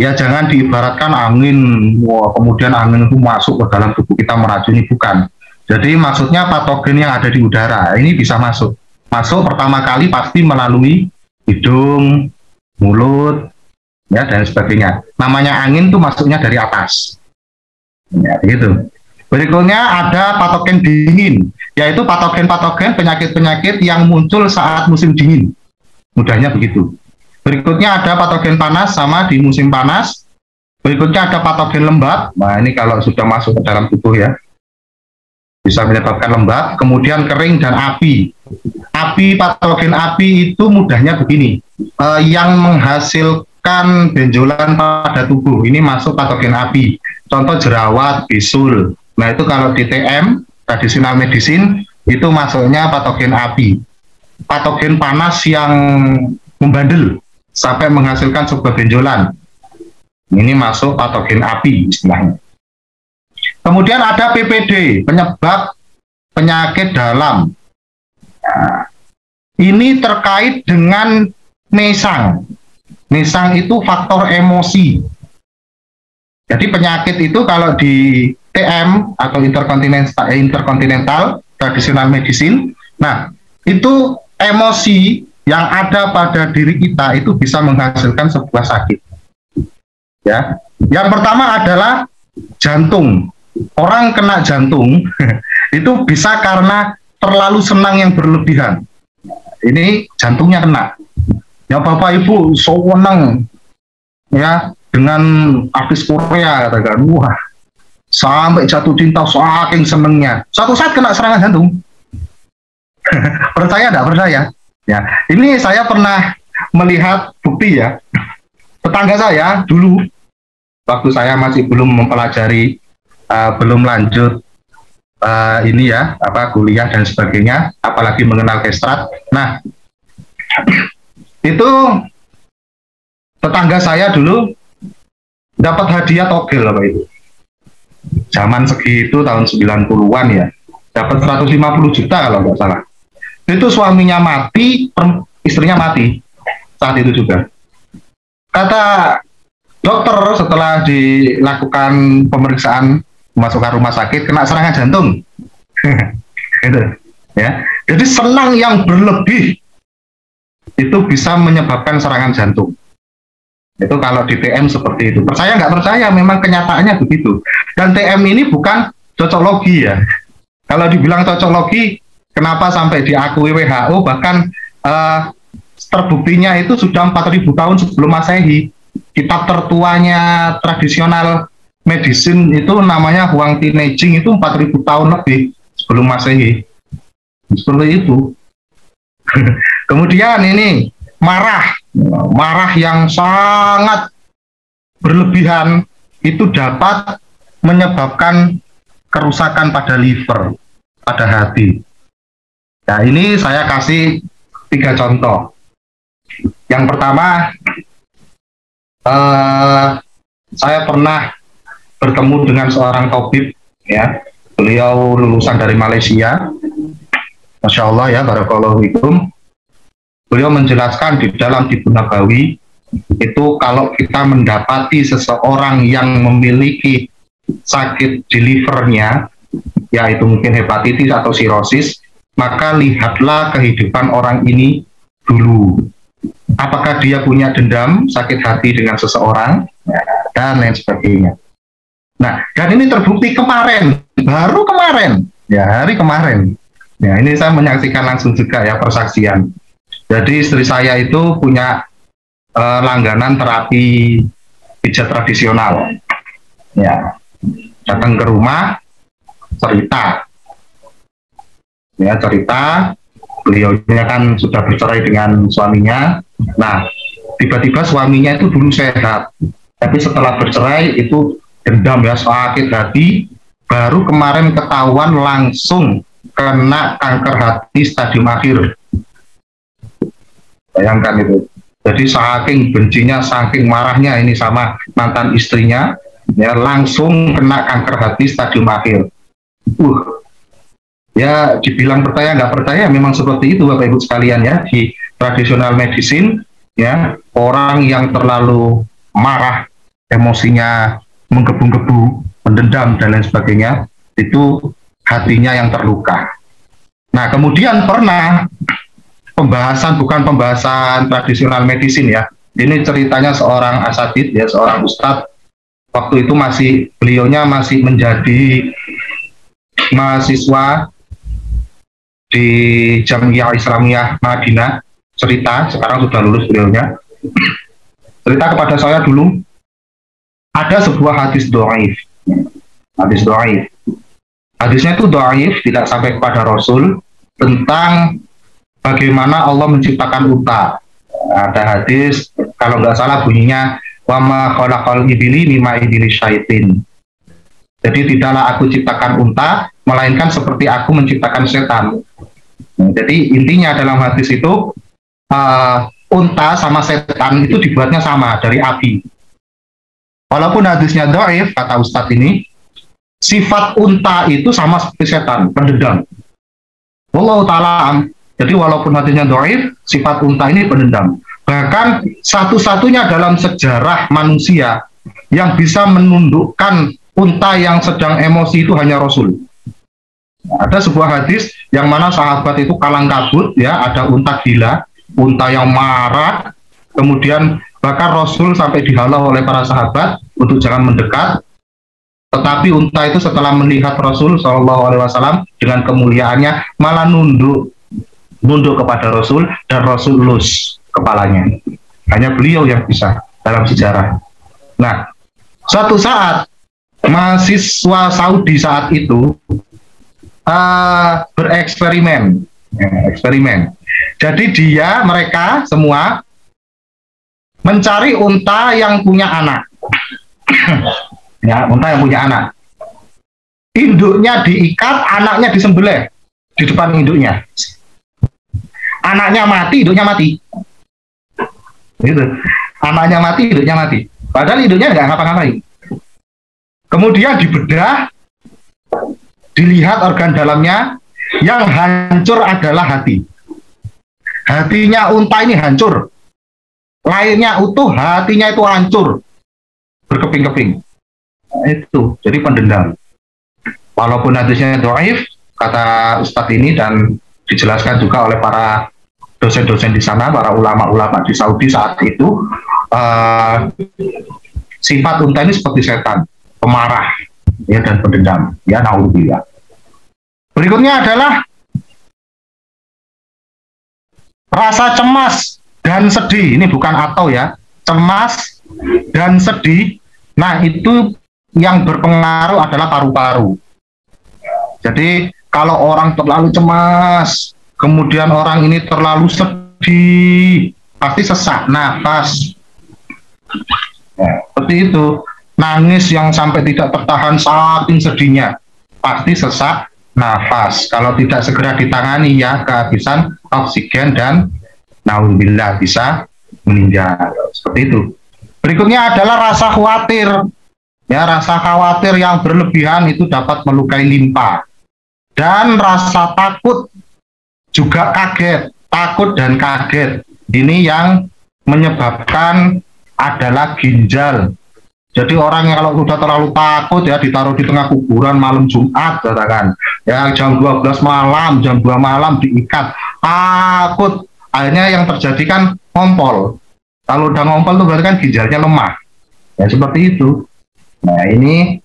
Ya jangan diibaratkan angin, wah, kemudian angin itu masuk ke dalam tubuh kita meracuni, bukan. Jadi maksudnya patogen yang ada di udara ini bisa masuk. Masuk pertama kali pasti melalui hidung, mulut, ya dan sebagainya. Namanya angin itu masuknya dari atas. Ya, gitu. Berikutnya ada patogen dingin, yaitu patogen-patogen penyakit-penyakit yang muncul saat musim dingin. Mudahnya begitu. Berikutnya ada patogen panas, sama di musim panas. Berikutnya ada patogen lembab. Nah, ini kalau sudah masuk ke dalam tubuh ya, bisa menyebabkan lembab. Kemudian kering dan api. Patogen api itu mudahnya begini. Yang menghasilkan benjolan pada tubuh, ini masuk patogen api. Contoh jerawat, bisul. Nah, itu kalau di TM, traditional medicine, itu masuknya patogen api. Patogen panas yang membandel sampai menghasilkan sebuah benjolan, ini masuk patogen api istilahnya. Kemudian ada PPD, penyebab penyakit dalam. Nah, ini terkait dengan nesang. Nesang itu faktor emosi. Jadi penyakit itu kalau di TM atau interkontinental traditional medicine, nah itu emosi yang ada pada diri kita itu bisa menghasilkan sebuah sakit. Ya, yang pertama adalah jantung. Orang kena jantung itu bisa karena terlalu senang yang berlebihan. Ini jantungnya kena. Ya Bapak Ibu senang ya dengan artis Korea katakan, wah sampai jatuh cinta saking senengnya. Suatu saat kena serangan jantung. Percaya tidak percaya? Ya, ini saya pernah melihat bukti ya. Tetangga saya dulu, waktu saya masih belum mempelajari, belum lanjut ini ya, kuliah dan sebagainya, apalagi mengenal kestrat. Nah, itu tetangga saya dulu dapat hadiah togel apa itu. Zaman segitu tahun 90-an ya, dapat 150 juta kalau nggak salah. Itu suaminya mati, istrinya mati saat itu juga. Kata dokter setelah dilakukan pemeriksaan masukkan rumah sakit, kena serangan jantung. Gitu, ya. Jadi senang yang berlebih itu bisa menyebabkan serangan jantung. Itu kalau di TM seperti itu. Percaya nggak percaya, memang kenyataannya begitu. Dan TM ini bukan cocoklogi ya. Kalau dibilang cocoklogi, kenapa sampai diakui WHO, bahkan terbuktinya itu sudah 4.000 tahun sebelum Masehi. Kitab tertuanya tradisional medicine itu namanya Huang Ti Neijing, itu 4.000 tahun lebih sebelum Masehi. Seperti itu. Kemudian ini marah yang sangat berlebihan itu dapat menyebabkan kerusakan pada liver, pada hati. Nah, ini saya kasih 3 contoh. Yang pertama, saya pernah bertemu dengan seorang tabib, ya. Beliau lulusan dari Malaysia. Masya Allah ya, barakallahu fikum. Beliau menjelaskan di dalam Tibbun Nabawi itu kalau kita mendapati seseorang yang memiliki sakit di livernya, yaitu mungkin hepatitis atau sirosis, maka lihatlah kehidupan orang ini dulu. Apakah dia punya dendam, sakit hati dengan seseorang, dan lain sebagainya. Nah, dan ini terbukti kemarin, baru kemarin, ya hari kemarin. Ya, ini saya menyaksikan langsung juga ya persaksian. Jadi istri saya itu punya langganan terapi pijat tradisional. Ya, datang ke rumah, cerita. Ya, cerita, beliaunya kan sudah bercerai dengan suaminya. Nah, tiba-tiba suaminya itu dulu sehat, tapi setelah bercerai itu dendam ya, sakit hati. Baru kemarin ketahuan langsung kena kanker hati stadium akhir. Bayangkan itu. Jadi saking bencinya, saking marahnya ini sama mantan istrinya, ya langsung kena kanker hati stadium akhir. Ya dibilang percaya nggak percaya, memang seperti itu Bapak Ibu sekalian ya, di traditional medicine ya, orang yang terlalu marah, emosinya menggebu-gebu, mendendam dan lain sebagainya, itu hatinya yang terluka. Nah, kemudian pernah pembahasan, bukan pembahasan tradisional medicine ya, ini ceritanya seorang asatid ya, seorang ustadz. Waktu itu beliaunya masih menjadi mahasiswa di Jamiah Islamiyah Madinah cerita, sekarang sudah lulus beliaunya, cerita kepada saya dulu, ada sebuah hadis dhaif. Hadis dhaif. Hadisnya itu dhaif, tidak sampai kepada Rasul, tentang bagaimana Allah menciptakan unta. Ada hadis, kalau nggak salah bunyinya, wa ma khalaqal ibili mimma ibili syaitin. Jadi tidaklah aku ciptakan unta, melainkan seperti aku menciptakan setan. Jadi intinya dalam hadis itu, unta sama setan itu dibuatnya sama, dari api. Walaupun hadisnya dhaif, kata Ustadz ini, sifat unta itu sama seperti setan, pendendam. Wallahu ta'ala. Jadi walaupun hadisnya dhaif, sifat unta ini pendendam. Bahkan satu-satunya dalam sejarah manusia yang bisa menundukkan unta yang sedang emosi itu hanya Rasul. Ada sebuah hadis yang mana sahabat itu kalang kabut, ya, ada unta gila, unta yang marah, kemudian bahkan Rasul sampai dihalau oleh para sahabat untuk jangan mendekat. Tetapi unta itu setelah melihat Rasul SAW dengan kemuliaannya malah nunduk kepada Rasul, dan Rasul lus kepalanya. Hanya beliau yang bisa dalam sejarah. Nah, suatu saat mahasiswa Saudi saat itu bereksperimen, eksperimen. Jadi mereka semua mencari unta yang punya anak. Ya, unta yang punya anak. Induknya diikat, anaknya disembelih di depan induknya. Anaknya mati, induknya mati. Gitu. Anaknya mati, induknya mati. Padahal induknya nggak ngapa-ngapain. Kemudian dibedah, dilihat organ dalamnya, yang hancur adalah hati. Hatinya unta ini hancur. Lainnya utuh, hatinya itu hancur. Berkeping-keping. Itu jadi pendendam. Walaupun hadisnya dhaif, kata Ustadz ini, dan dijelaskan juga oleh para dosen-dosen di sana, para ulama-ulama di Saudi saat itu, sifat unta ini seperti setan, pemarah, ya, dan pendendam, ya, naudzubillah. Berikutnya adalah rasa cemas dan sedih. Ini bukan atau, ya, cemas dan sedih. Nah, itu yang berpengaruh adalah paru-paru. Jadi kalau orang terlalu cemas, kemudian orang ini terlalu sedih, pasti sesak nafas. Ya, seperti itu. Nangis yang sampai tidak tertahan saking sedihnya, pasti sesak nafas. Kalau tidak segera ditangani, ya, kehabisan oksigen dan naudzubillah bisa meninggal. Seperti itu. Berikutnya adalah rasa khawatir. Ya, rasa khawatir yang berlebihan itu dapat melukai limpa. Dan rasa takut juga kaget. Takut dan kaget. Ini yang menyebabkan adalah ginjal. Jadi orang yang kalau sudah terlalu takut, ya, ditaruh di tengah kuburan malam Jumat, katakan, ya, jam 12 malam, jam 2 malam diikat. Takut. Akhirnya yang terjadi kan ngompol. Kalau udah ngompol itu berarti kan ginjalnya lemah. Ya, seperti itu. Nah, ini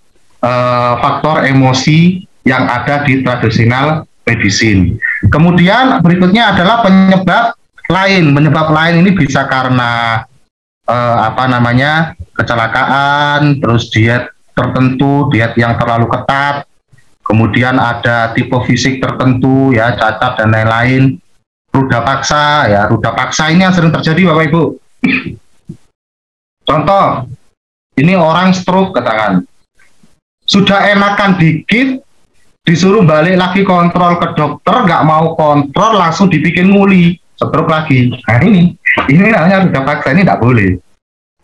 faktor emosi yang ada di tradisional medicine. Kemudian berikutnya adalah penyebab lain. Penyebab lain ini bisa karena kecelakaan, terus diet tertentu, diet yang terlalu ketat. Kemudian ada tipe fisik tertentu, ya, cacat dan lain-lain. Ruda paksa, ya, ruda paksa ini yang sering terjadi, Bapak Ibu. Contoh, ini orang stroke, katakan, sudah enakan dikit, disuruh balik lagi kontrol ke dokter, nggak mau kontrol, langsung dibikin nguli, stroke lagi. Nah, ini namanya ruda paksa, ini nggak boleh.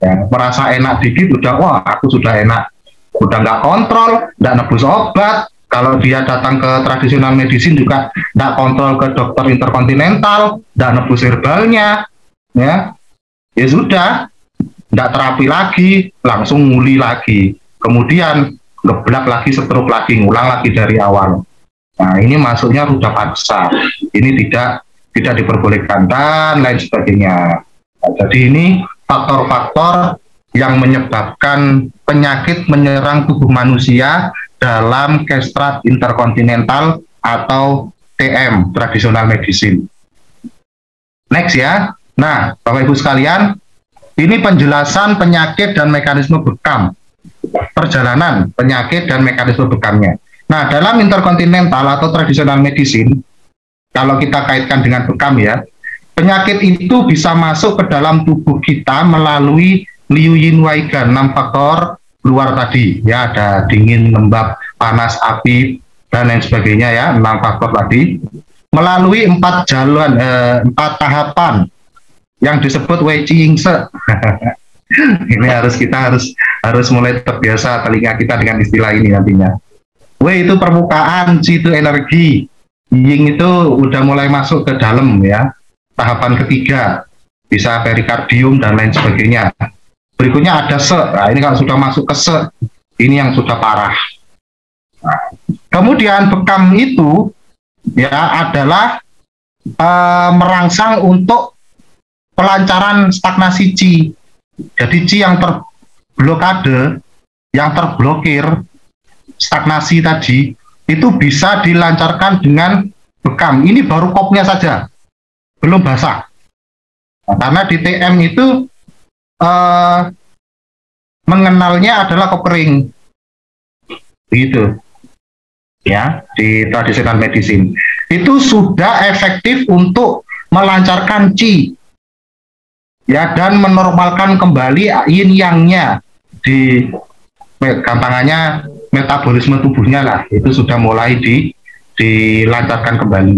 Ya, merasa enak dikit, udah, wah, aku sudah enak, udah nggak kontrol, nggak nebus obat. Kalau dia datang ke tradisional medicine juga nggak kontrol ke dokter interkontinental, nggak nebus herbalnya, ya sudah. Nggak terapi lagi, langsung nguli lagi. Kemudian ngeblak lagi, stroke lagi, ngulang lagi dari awal. Nah, ini masuknya ruda paksa. Ini tidak diperbolehkan dan lain sebagainya. Nah, jadi ini faktor-faktor yang menyebabkan penyakit menyerang tubuh manusia dalam Kestrat Interkontinental atau TM, Traditional Medicine. Next ya. Nah, Bapak Ibu sekalian, ini penjelasan penyakit dan mekanisme bekam. Perjalanan penyakit dan mekanisme bekamnya. Nah, dalam interkontinental atau traditional medicine, kalau kita kaitkan dengan bekam ya, penyakit itu bisa masuk ke dalam tubuh kita melalui Liu Yin Weigan, 6 faktor luar tadi. Ya, ada dingin, lembab, panas, api, dan lain sebagainya ya, 6 faktor tadi. Melalui 4 jalan, 4 tahapan yang disebut Wei Qingse. Ini kita harus mulai terbiasa telinga kita dengan istilah ini nantinya. Wei itu permukaan, Qi itu energi, Ying itu udah mulai masuk ke dalam ya. Tahapan ketiga bisa perikardium dan lain sebagainya. Berikutnya ada Se. Nah, ini kalau sudah masuk ke Se, ini yang sudah parah. Nah, kemudian bekam itu ya adalah merangsang untuk pelancaran stagnasi Qi. Jadi Qi yang terblokade, yang terblokir, stagnasi tadi, itu bisa dilancarkan dengan bekam. Ini baru kopnya saja, belum basah. Nah, karena di TM itu mengenalnya adalah kop kering. Begitu. Ya, di traditional medicine. Itu sudah efektif untuk melancarkan Qi. Ya, dan menormalkan kembali yin yang-nya di gampangannya metabolisme tubuhnya lah, itu sudah mulai dilancarkan kembali.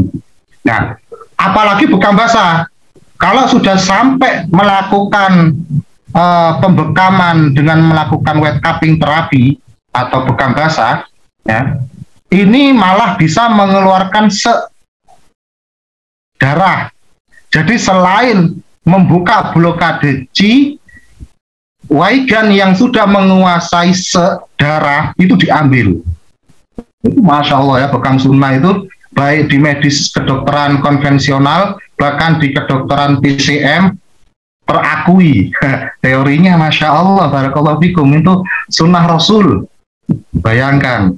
Nah, apalagi bekam basah, kalau sudah sampai melakukan pembekaman dengan melakukan wet cupping terapi atau bekam basah, ya, ini malah bisa mengeluarkan darah. Jadi selain membuka blokade Qi, Weigan yang sudah menguasai darah itu diambil. Itu Masya Allah ya, bekam sunnah itu baik di medis kedokteran konvensional, bahkan di kedokteran PCM terakui. Teorinya Masya Allah, barakallahu fikum, itu sunnah Rasul. Bayangkan.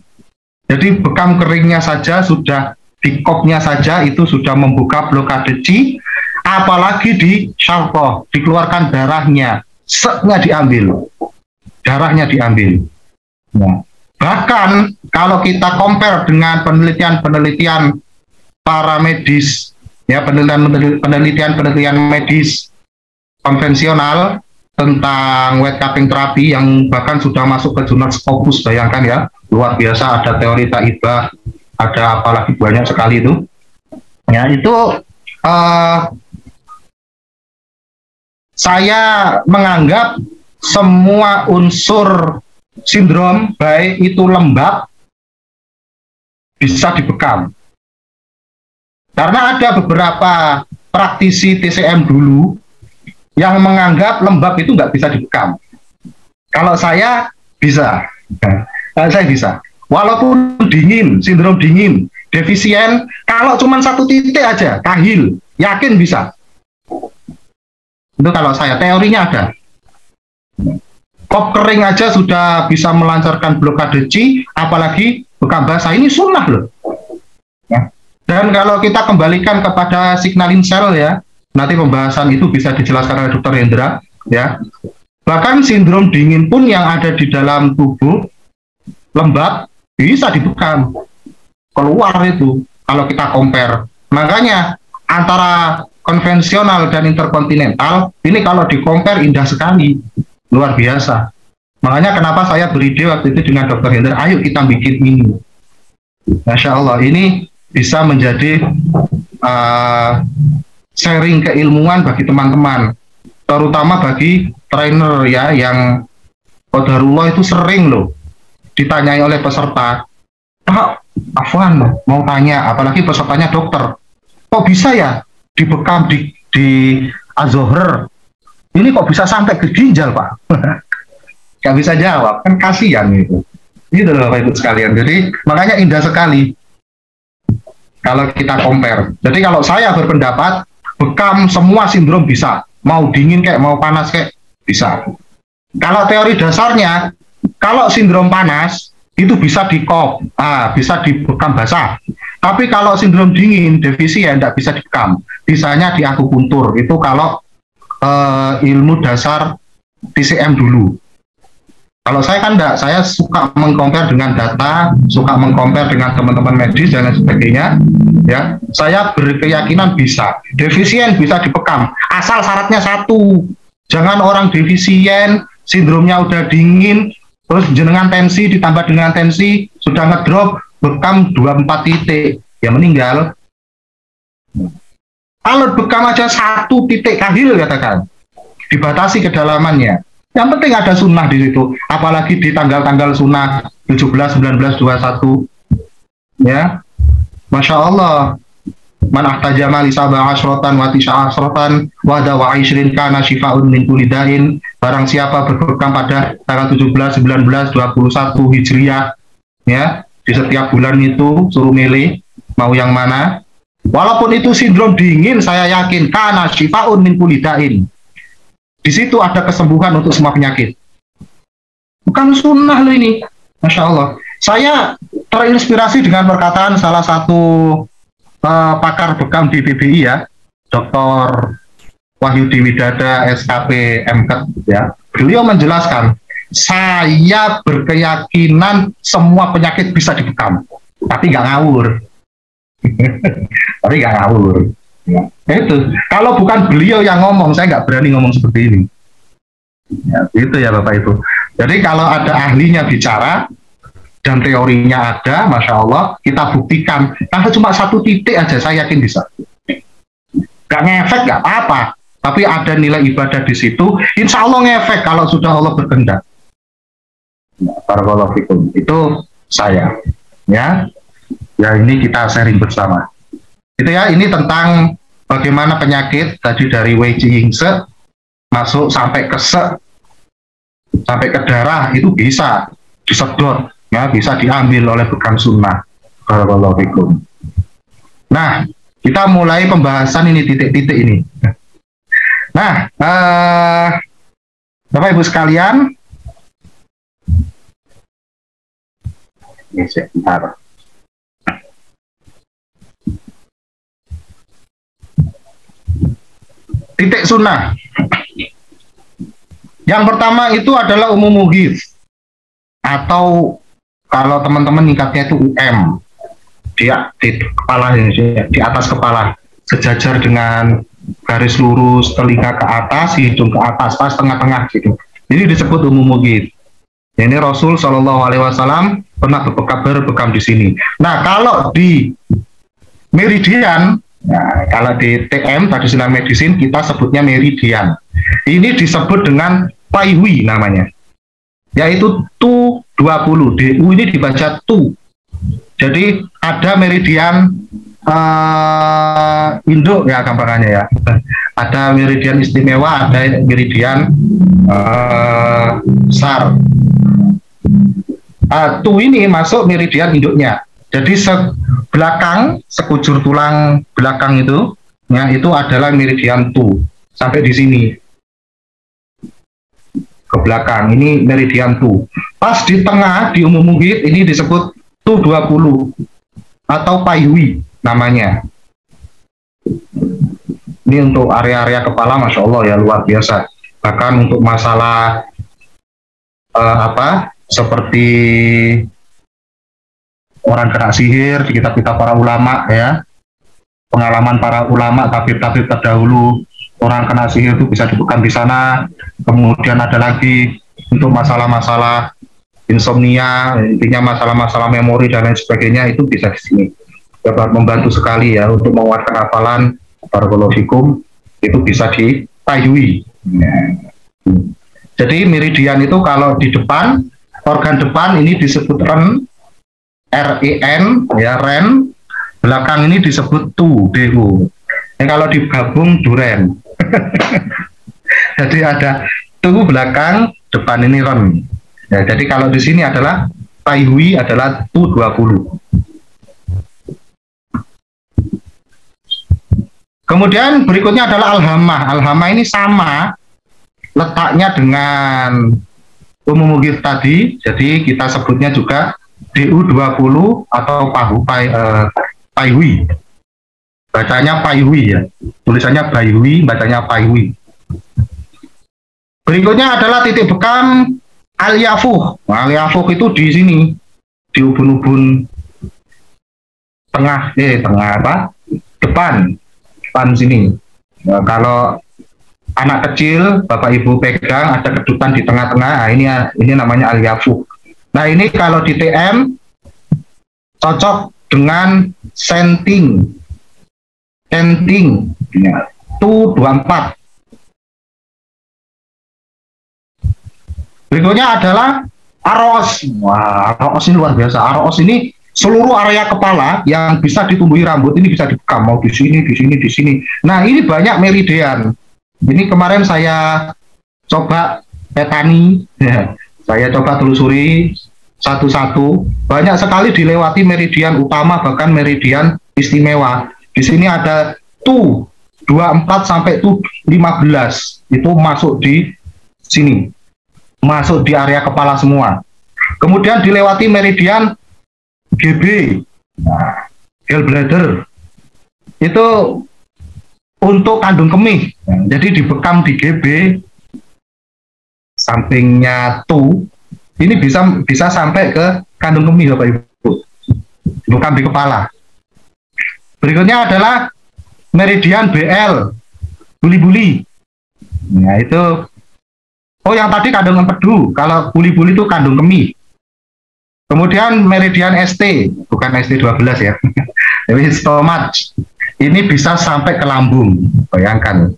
Jadi bekam keringnya saja sudah, di kopnya saja itu sudah membuka blokade Qi, apalagi di syarqah, dikeluarkan darahnya, seknya diambil, darahnya diambil. Nah, bahkan kalau kita compare dengan penelitian-penelitian para medis, ya, penelitian medis konvensional tentang wet cupping terapi yang bahkan sudah masuk ke jurnal Scopus, bayangkan ya, luar biasa, ada teori taibah, ada apalagi banyak sekali itu. Ya, itu saya menganggap semua unsur sindrom, baik itu lembab, bisa dibekam. Karena ada beberapa praktisi TCM dulu yang menganggap lembab itu nggak bisa dibekam. Kalau saya bisa, saya bisa. Walaupun dingin, sindrom dingin, defisien, kalau cuma 1 titik aja, kahil, yakin bisa. Itu kalau saya, teorinya ada. Kop kering aja sudah bisa melancarkan blokade Qi, apalagi bekam basah, ini sunnah loh. Ya. Dan kalau kita kembalikan kepada signalin sel ya, nanti pembahasan itu bisa dijelaskan oleh Dr. Hendra ya. Bahkan sindrom dingin pun yang ada di dalam tubuh lembab bisa dibekam. Keluar itu kalau kita compare. Makanya antara konvensional dan interkontinental ini kalau di-compare indah sekali, luar biasa. Makanya kenapa saya beride waktu itu dengan Dr. Hendra, ayo kita bikin ini. Masya Allah, ini bisa menjadi sharing keilmuan bagi teman-teman, terutama bagi trainer ya, yang qadarullah itu sering loh ditanyai oleh peserta, Pak Afwan mau tanya, apalagi pesertanya dokter, kok bisa ya dibekam di Az-Zuhur ini kok bisa sampai ke ginjal Pak? Gak bisa jawab, kan kasihan itu. Itu loh Bapak Ibu sekalian. Jadi makanya indah sekali kalau kita compare. Jadi kalau saya berpendapat bekam semua sindrom bisa, mau dingin kayak mau panas kayak bisa. Kalau teori dasarnya, kalau sindrom panas itu bisa bisa dibekam basah. Tapi kalau sindrom dingin, defisien, tidak bisa dibekam. Bisanya di akupuntur. Itu kalau ilmu dasar TCM dulu. Kalau saya kan enggak, saya suka mengcompare dengan data, suka mengcompare dengan teman-teman medis dan lain sebagainya. Ya, saya berkeyakinan bisa. Defisien bisa dibekam, asal syaratnya satu. Jangan orang defisien, sindromnya udah dingin, terus jenengan tensi ditambah dengan tensi sudah ngedrop, bekam 24 titik, ya meninggal. Kalau bekam aja 1 titik kahil katakan, dibatasi kedalamannya. Yang penting ada sunnah di situ, apalagi di tanggal-tanggal sunnah 17, 19, 21. Ya, Masya Allah. Man ahtajama li sab'a asyratan wa tis'a asyratan wa dawa 20 kana syifa'un min kulli da'in. Barang siapa berbekam pada tanggal 17, 19, 21 Hijriah, ya, di setiap bulan itu suruh milih mau yang mana. Walaupun itu sindrom dingin, saya yakin kana syifa'un min kulli da'in. Di situ ada kesembuhan untuk semua penyakit. Bukan sunnah loh ini. Masya Allah. Saya terinspirasi dengan perkataan salah satu pakar bekam di PBI ya, Dr. Wahyudi Widada, SKP MKet ya. Beliau menjelaskan, saya berkeyakinan semua penyakit bisa dibekam, tapi nggak ngawur. Tapi nggak ngawur. Ya, itu kalau bukan beliau yang ngomong, saya nggak berani ngomong seperti ini. Ya, itu ya Bapak Ibu. Jadi kalau ada ahlinya bicara dan teorinya ada, Masya Allah, kita buktikan. Kalau cuma 1 titik aja, saya yakin bisa. Gak ngefek nggak apa-apa, tapi ada nilai ibadah di situ. Insya Allah ngefek kalau sudah Allah berkehendak. Barakallahu fikum. Itu saya. Ya, ini kita sharing bersama. Itu ya, ini tentang bagaimana penyakit tadi dari Wei Jingse masuk sampai ke sampai ke darah itu bisa disedot, ya, bisa diambil oleh bekam sunnah. Barakallahu fikum. Nah, kita mulai pembahasan ini titik-titik ini. Nah, Bapak Ibu sekalian, ini sebentar. Titik sunnah. Yang pertama itu adalah umum mughith, atau kalau teman-teman nikatnya itu UM, di kepala ini, di atas kepala, sejajar dengan garis lurus, telinga ke atas, hidung ke atas, pas tengah-tengah gitu. Ini disebut umum mughith. Ini Rasul Shallallahu Alaihi Wasallam pernah berbekam di sini. Nah, kalau di meridian, nah, kalau di TM, tradisional medicine, kita sebutnya meridian. Ini disebut dengan paiwi namanya. Yaitu tu 20. DU ini dibaca tu. Jadi ada meridian induk ya gampangannya ya. Ada meridian istimewa, ada meridian sar. Tu ini masuk meridian induknya. Jadi belakang, sekujur tulang belakang itu, ya, itu adalah meridian tu. Sampai di sini. Ke belakang, ini meridian tu. Pas di tengah, di umum mughith, ini disebut tu 20. Atau paiwi namanya. Ini untuk area-area kepala, Masya Allah ya, luar biasa. Bahkan untuk masalah seperti orang kena sihir, di kitab-kitab para ulama ya, pengalaman para ulama tabib-tabib terdahulu, orang kena sihir itu bisa dibekam di sana. Kemudian ada lagi untuk masalah-masalah insomnia, intinya masalah-masalah memori dan lain sebagainya, itu bisa di sini. Dapat membantu sekali ya untuk menguatkan hafalan. Barakallahu fikum, itu bisa dipayui. Nah, jadi meridian itu kalau di depan, organ depan ini disebut REN, ya, REN. Belakang ini disebut DU. Kalau digabung duren. Jadi ada tu belakang, depan ini REN. Ya, jadi kalau di sini adalah paiwi adalah tu 20. Kemudian berikutnya adalah alhamah. Alhamah ini sama letaknya dengan umum mughith tadi, jadi kita sebutnya juga DU20 atau Paihui. Bacanya Paihui ya. Tulisannya Paihui, bacanya Paihui. Berikutnya adalah titik bekam Al-Yafuh. Nah, Al-Yafuh itu di sini, di ubun-ubun tengah depan sini. Nah, kalau anak kecil, bapak ibu pegang ada kedutan di tengah-tengah. Nah, ini namanya Al-Yafuh. Nah, ini kalau di TM cocok dengan senting ya, tu 24. Berikutnya adalah Aros. Wah, Aros ini luar biasa. Aros ini seluruh area kepala yang bisa ditumbuhi rambut ini bisa dibekam, mau di sini, di sini, di sini. Nah, ini banyak meridian. Ini kemarin saya coba petani, ya. Saya coba telusuri satu-satu. Banyak sekali dilewati meridian utama, bahkan meridian istimewa. Di sini ada tu 24 sampai tu 15. Itu masuk di sini. Masuk di area kepala semua. Kemudian dilewati meridian GB, nah, gallbladder, itu untuk kandung kemih. Nah, jadi dibekam di GB, sampingnya tu, ini bisa sampai ke kandung kemih, Bapak Ibu, dibekam di kepala. Berikutnya adalah meridian BL, buli-buli. Nah itu, oh yang tadi kandung empedu, kalau buli-buli itu kandung kemih. Kemudian meridian ST, bukan ST12 ya, tapi stomach. Ini bisa sampai ke lambung, bayangkan.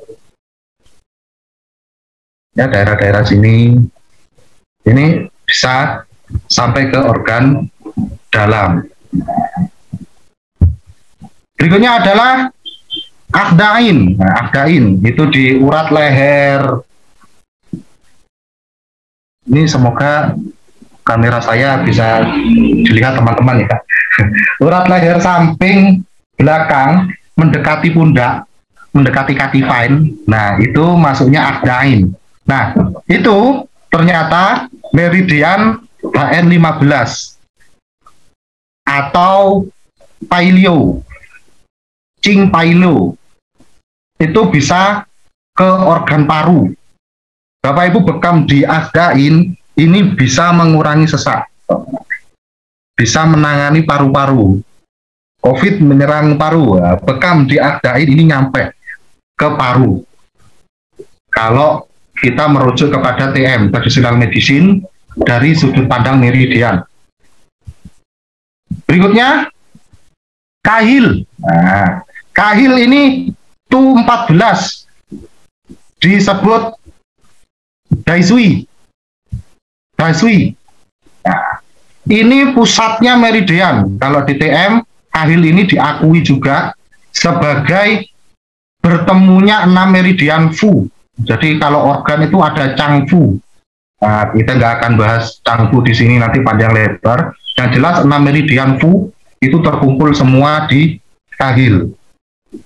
Ya daerah-daerah sini, ini bisa sampai ke organ dalam. Berikutnya adalah akdain. Nah, akdain itu di urat leher. Ini semoga kamera saya bisa dilihat teman-teman ya. Urat leher samping belakang mendekati pundak, mendekati katifain. Nah, itu masuknya akdain. Nah, itu ternyata meridian HN15 atau Pailio, Cing Pailo. Itu bisa ke organ paru. Bapak Ibu bekam di akdain, ini bisa mengurangi sesak, bisa menangani paru-paru. COVID menyerang paru, bekam di akdain ini nyampe ke paru. Kalau kita merujuk kepada TM, traditional medicine, dari sudut pandang meridian. Berikutnya, kahil. Nah, kahil ini tu 14 disebut Daisui. Nah, ini pusatnya meridian. Kalau di TM, kahil ini diakui juga sebagai bertemunya 6 meridian Fu. Jadi kalau organ itu ada Changfu. Nah, kita nggak akan bahas Changfu di sini, nanti panjang lebar. Yang jelas 6 meridian Fu itu terkumpul semua di kahil.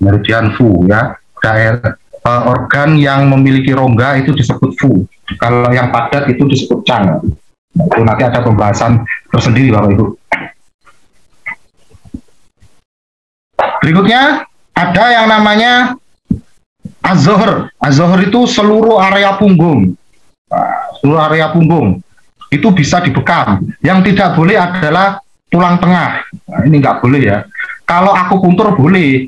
Meridian Fu ya. Daerah organ yang memiliki rongga itu disebut Fu. Kalau yang padat itu disebut Chang. Nah, itu nanti ada pembahasan tersendiri Bapak Ibu. Berikutnya ada yang namanya Az-Zohr. Az-Zohr itu seluruh area punggung. Nah, seluruh area punggung itu bisa dibekam. Yang tidak boleh adalah tulang tengah. Nah, ini nggak boleh ya. Kalau akupuntur boleh,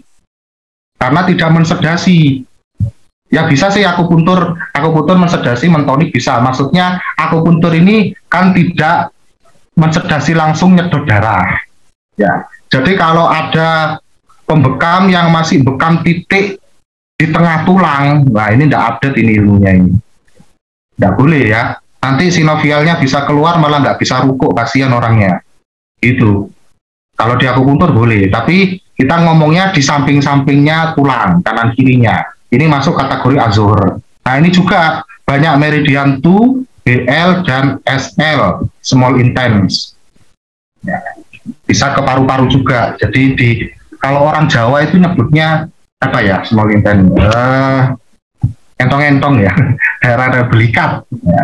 karena tidak mensedasi. Ya bisa sih akupuntur mensedasi, mentonik bisa. Maksudnya akupuntur ini kan tidak mensedasi langsung nyedot darah. Ya, jadi kalau ada pembekam yang masih bekam titik di tengah tulang, nah ini tidak update ini ilmunya ini. Tidak boleh ya. Nanti sinovialnya bisa keluar malah nggak bisa rukuk, kasihan orangnya. Gitu. Kalau di akupuntur boleh, tapi kita ngomongnya di samping-sampingnya tulang, kanan kirinya. Ini masuk kategori Az-Zohr. Nah ini juga banyak meridian tu, BL, dan SL, small intense. Ya, bisa ke paru-paru juga. Jadi kalau orang Jawa itu nyebutnya apa ya, small intense? Entong-entong ya, daerah belikat. Ya,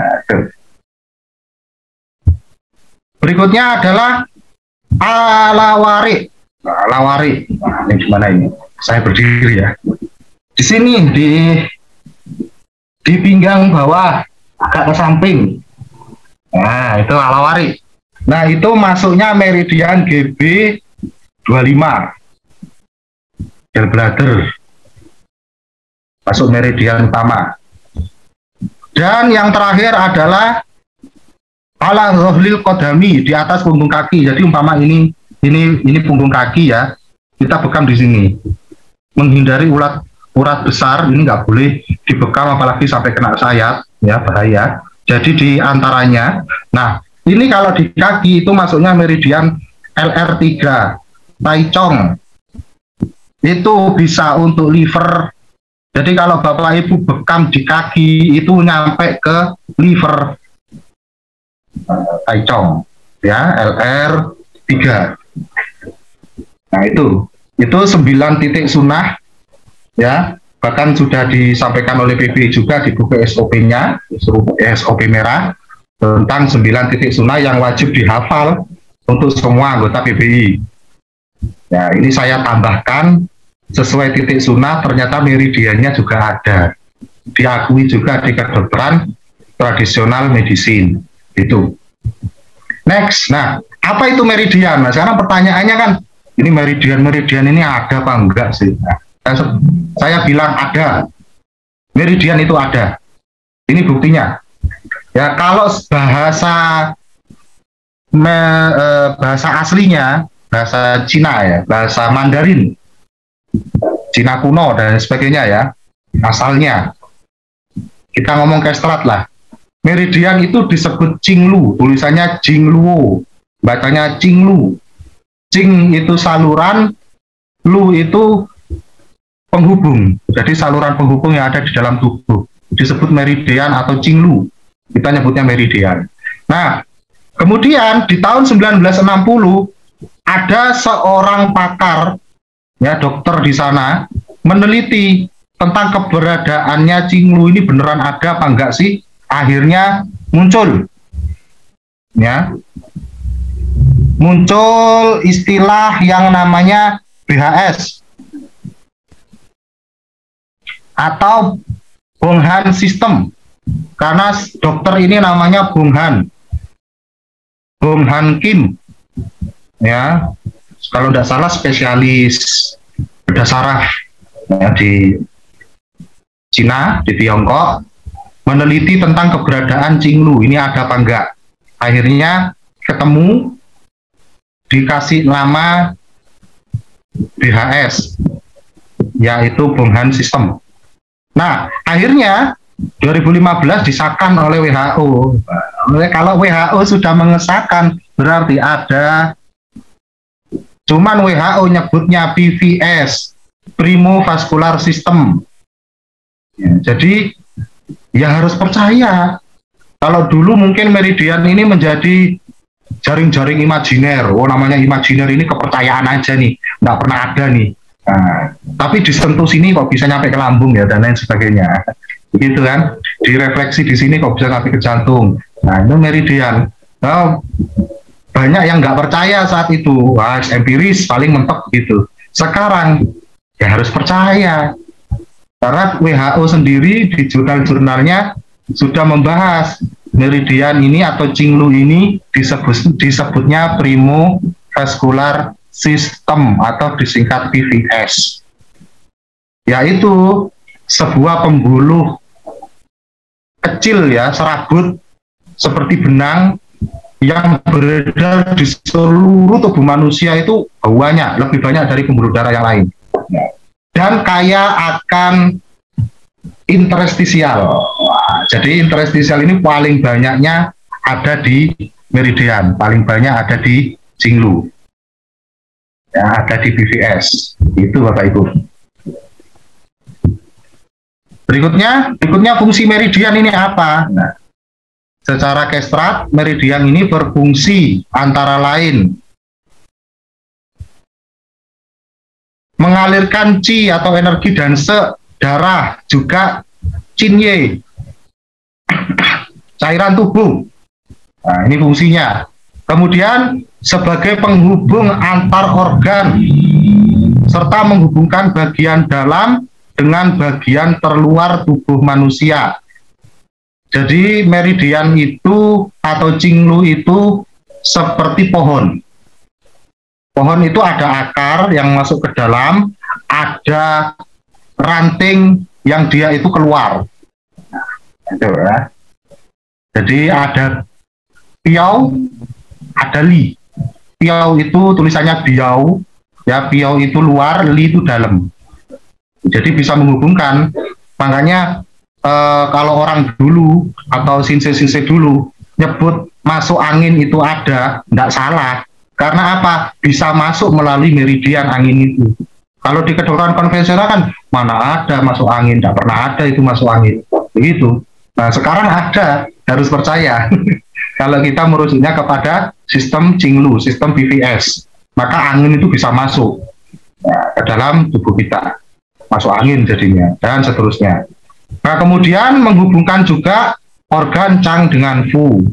berikutnya adalah Alawari. Alawari. Nah, ini gimana ini? Saya berdiri ya. Di sini di pinggang bawah agak ke samping. Nah, itu alawari. Nah, itu masuknya meridian GB 25. Gallbladder. Masuk meridian utama. Dan yang terakhir adalah ala rohlil kodami, di atas punggung kaki. Jadi umpama ini punggung kaki ya, kita bekam di sini. Menghindari urat besar ini nggak boleh dibekam, apalagi sampai kena sayap, ya bahaya. Jadi di antaranya, nah ini kalau di kaki itu masuknya meridian LR3, Taichung. Itu bisa untuk liver. Jadi kalau Bapak Ibu bekam di kaki itu nyampe ke liver. Taichung ya, LR3. Nah itu 9 titik sunnah ya, bahkan sudah disampaikan oleh PBI juga di buku SOP-nya, SOP merah tentang 9 titik sunnah yang wajib dihafal untuk semua anggota PBI. Ya, ini saya tambahkan sesuai titik sunnah, ternyata meridiannya juga ada, diakui juga di kedokteran tradisional medicine. Itu next. Nah, apa itu meridian? Nah, sekarang pertanyaannya kan, ini meridian ini ada apa enggak sih? Nah, saya bilang ada, meridian itu ada. Ini buktinya ya. Kalau bahasa aslinya, bahasa Cina ya, bahasa Mandarin, Cina kuno dan sebagainya ya, asalnya kita ngomong kestrat lah. Meridian itu disebut Qinglu, tulisannya Jingluo, bacanya Qinglu. Qing itu saluran, Lu itu penghubung. Jadi saluran penghubung yang ada di dalam tubuh disebut meridian atau Qinglu. Kita nyebutnya meridian. Nah, kemudian di tahun 1960 ada seorang pakar ya, dokter di sana meneliti tentang keberadaannya Qinglu ini beneran ada apa enggak sih. Akhirnya muncul istilah yang namanya BHS atau Bonghan System, karena dokter ini namanya Bonghan Kim ya, kalau tidak salah spesialis bedah saraf ya, di Cina, di Tiongkok, meneliti tentang keberadaan Qinglu ini ada apa enggak. Akhirnya ketemu, dikasih nama BHS, yaitu Bonghan System. Nah, akhirnya 2015 disahkan oleh WHO. Kalau WHO sudah mengesahkan berarti ada. Cuman WHO nyebutnya PVS, Primo Vascular System. Ya, jadi ya harus percaya. Kalau dulu mungkin meridian ini menjadi jaring-jaring imajiner. Oh, namanya imajiner ini kepercayaan aja nih, nggak pernah ada nih. Nah, tapi disentuh sini kok bisa nyampe ke lambung ya, dan lain sebagainya. Begitu kan? Direfleksi di sini kok bisa sampai ke jantung. Nah, itu meridian. Nah, banyak yang nggak percaya saat itu. Wah, empiris paling mentok gitu. Sekarang ya harus percaya. Karena WHO sendiri di jurnal-jurnalnya sudah membahas meridian ini atau Qinglu ini disebutnya Primo Vascular System atau disingkat PVS. Yaitu sebuah pembuluh kecil ya, serabut seperti benang yang beredar di seluruh tubuh manusia. Itu banyak, lebih banyak dari pembuluh darah yang lain. Dan kaya akan interstisial. Wah, jadi interstisial ini paling banyaknya ada di meridian, paling banyak ada di Qinglu. Ya, ada di PVS. Itu Bapak Ibu. Berikutnya fungsi meridian ini apa? Nah, secara kestrat, meridian ini berfungsi antara lain mengalirkan qi atau energi dan darah, juga qinye, cairan tubuh. Nah, ini fungsinya. Kemudian sebagai penghubung antar organ serta menghubungkan bagian dalam dengan bagian terluar tubuh manusia. Jadi meridian itu atau Qinglu itu seperti pohon. Pohon itu ada akar yang masuk ke dalam, ada ranting yang dia itu keluar. Itu, ya. Jadi ada piau, ada li. Piau itu tulisannya biau, ya, piau itu luar, li itu dalam. Jadi bisa menghubungkan. Makanya kalau orang dulu atau sinse-sinse dulu nyebut masuk angin itu ada, tidak salah. Karena apa? Bisa masuk melalui meridian angin itu. Kalau di kedokteran konvensional kan mana ada masuk angin, tidak pernah ada itu masuk angin. Begitu. Nah sekarang ada, harus percaya. Kalau kita merujuknya kepada sistem Qinglu, sistem BVS, maka angin itu bisa masuk ke dalam tubuh kita. Masuk angin jadinya, dan seterusnya. Nah, kemudian menghubungkan juga organ Chang dengan Fu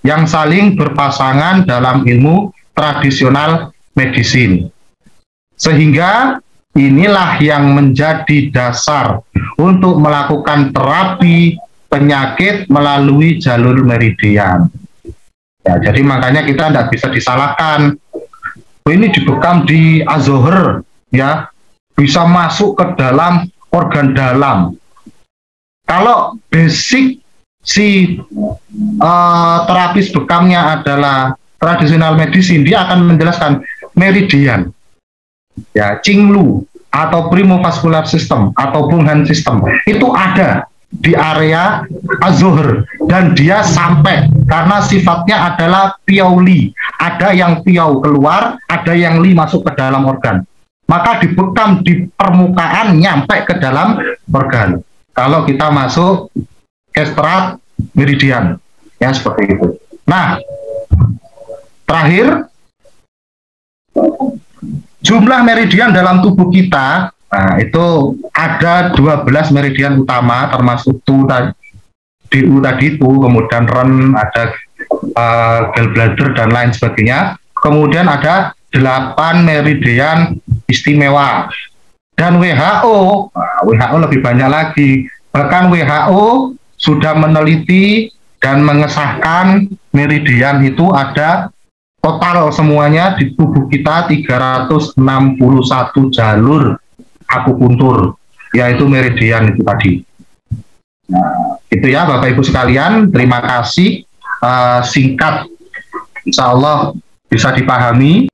yang saling berpasangan dalam ilmu tradisional medicine. Sehingga inilah yang menjadi dasar untuk melakukan terapi penyakit melalui jalur meridian. Ya, jadi makanya kita tidak bisa disalahkan. Ini dibekam di Az-Zuhr, ya, bisa masuk ke dalam organ dalam. Kalau basic si terapis bekamnya adalah tradisional medicine, dia akan menjelaskan meridian, ya, Qinglu atau primovascular system atau Bunghan system itu ada di area Az-Zuhr dan dia sampai karena sifatnya adalah piau li, ada yang piau keluar, ada yang li masuk ke dalam organ. Maka dibekam di permukaan nyampe ke dalam organ. Kalau kita masuk ke strat meridian, ya seperti itu. Nah, terakhir, jumlah meridian dalam tubuh kita, nah itu ada 12 meridian utama, termasuk DU tadi itu, kemudian Ren, ada gallbladder dan lain sebagainya. Kemudian ada 8 meridian istimewa. Dan WHO, WHO lebih banyak lagi. Bahkan WHO sudah meneliti dan mengesahkan meridian itu ada total semuanya di tubuh kita 361 jalur akupuntur, yaitu meridian itu tadi. Nah, itu ya Bapak Ibu sekalian, terima kasih. Singkat, insya Allah bisa dipahami.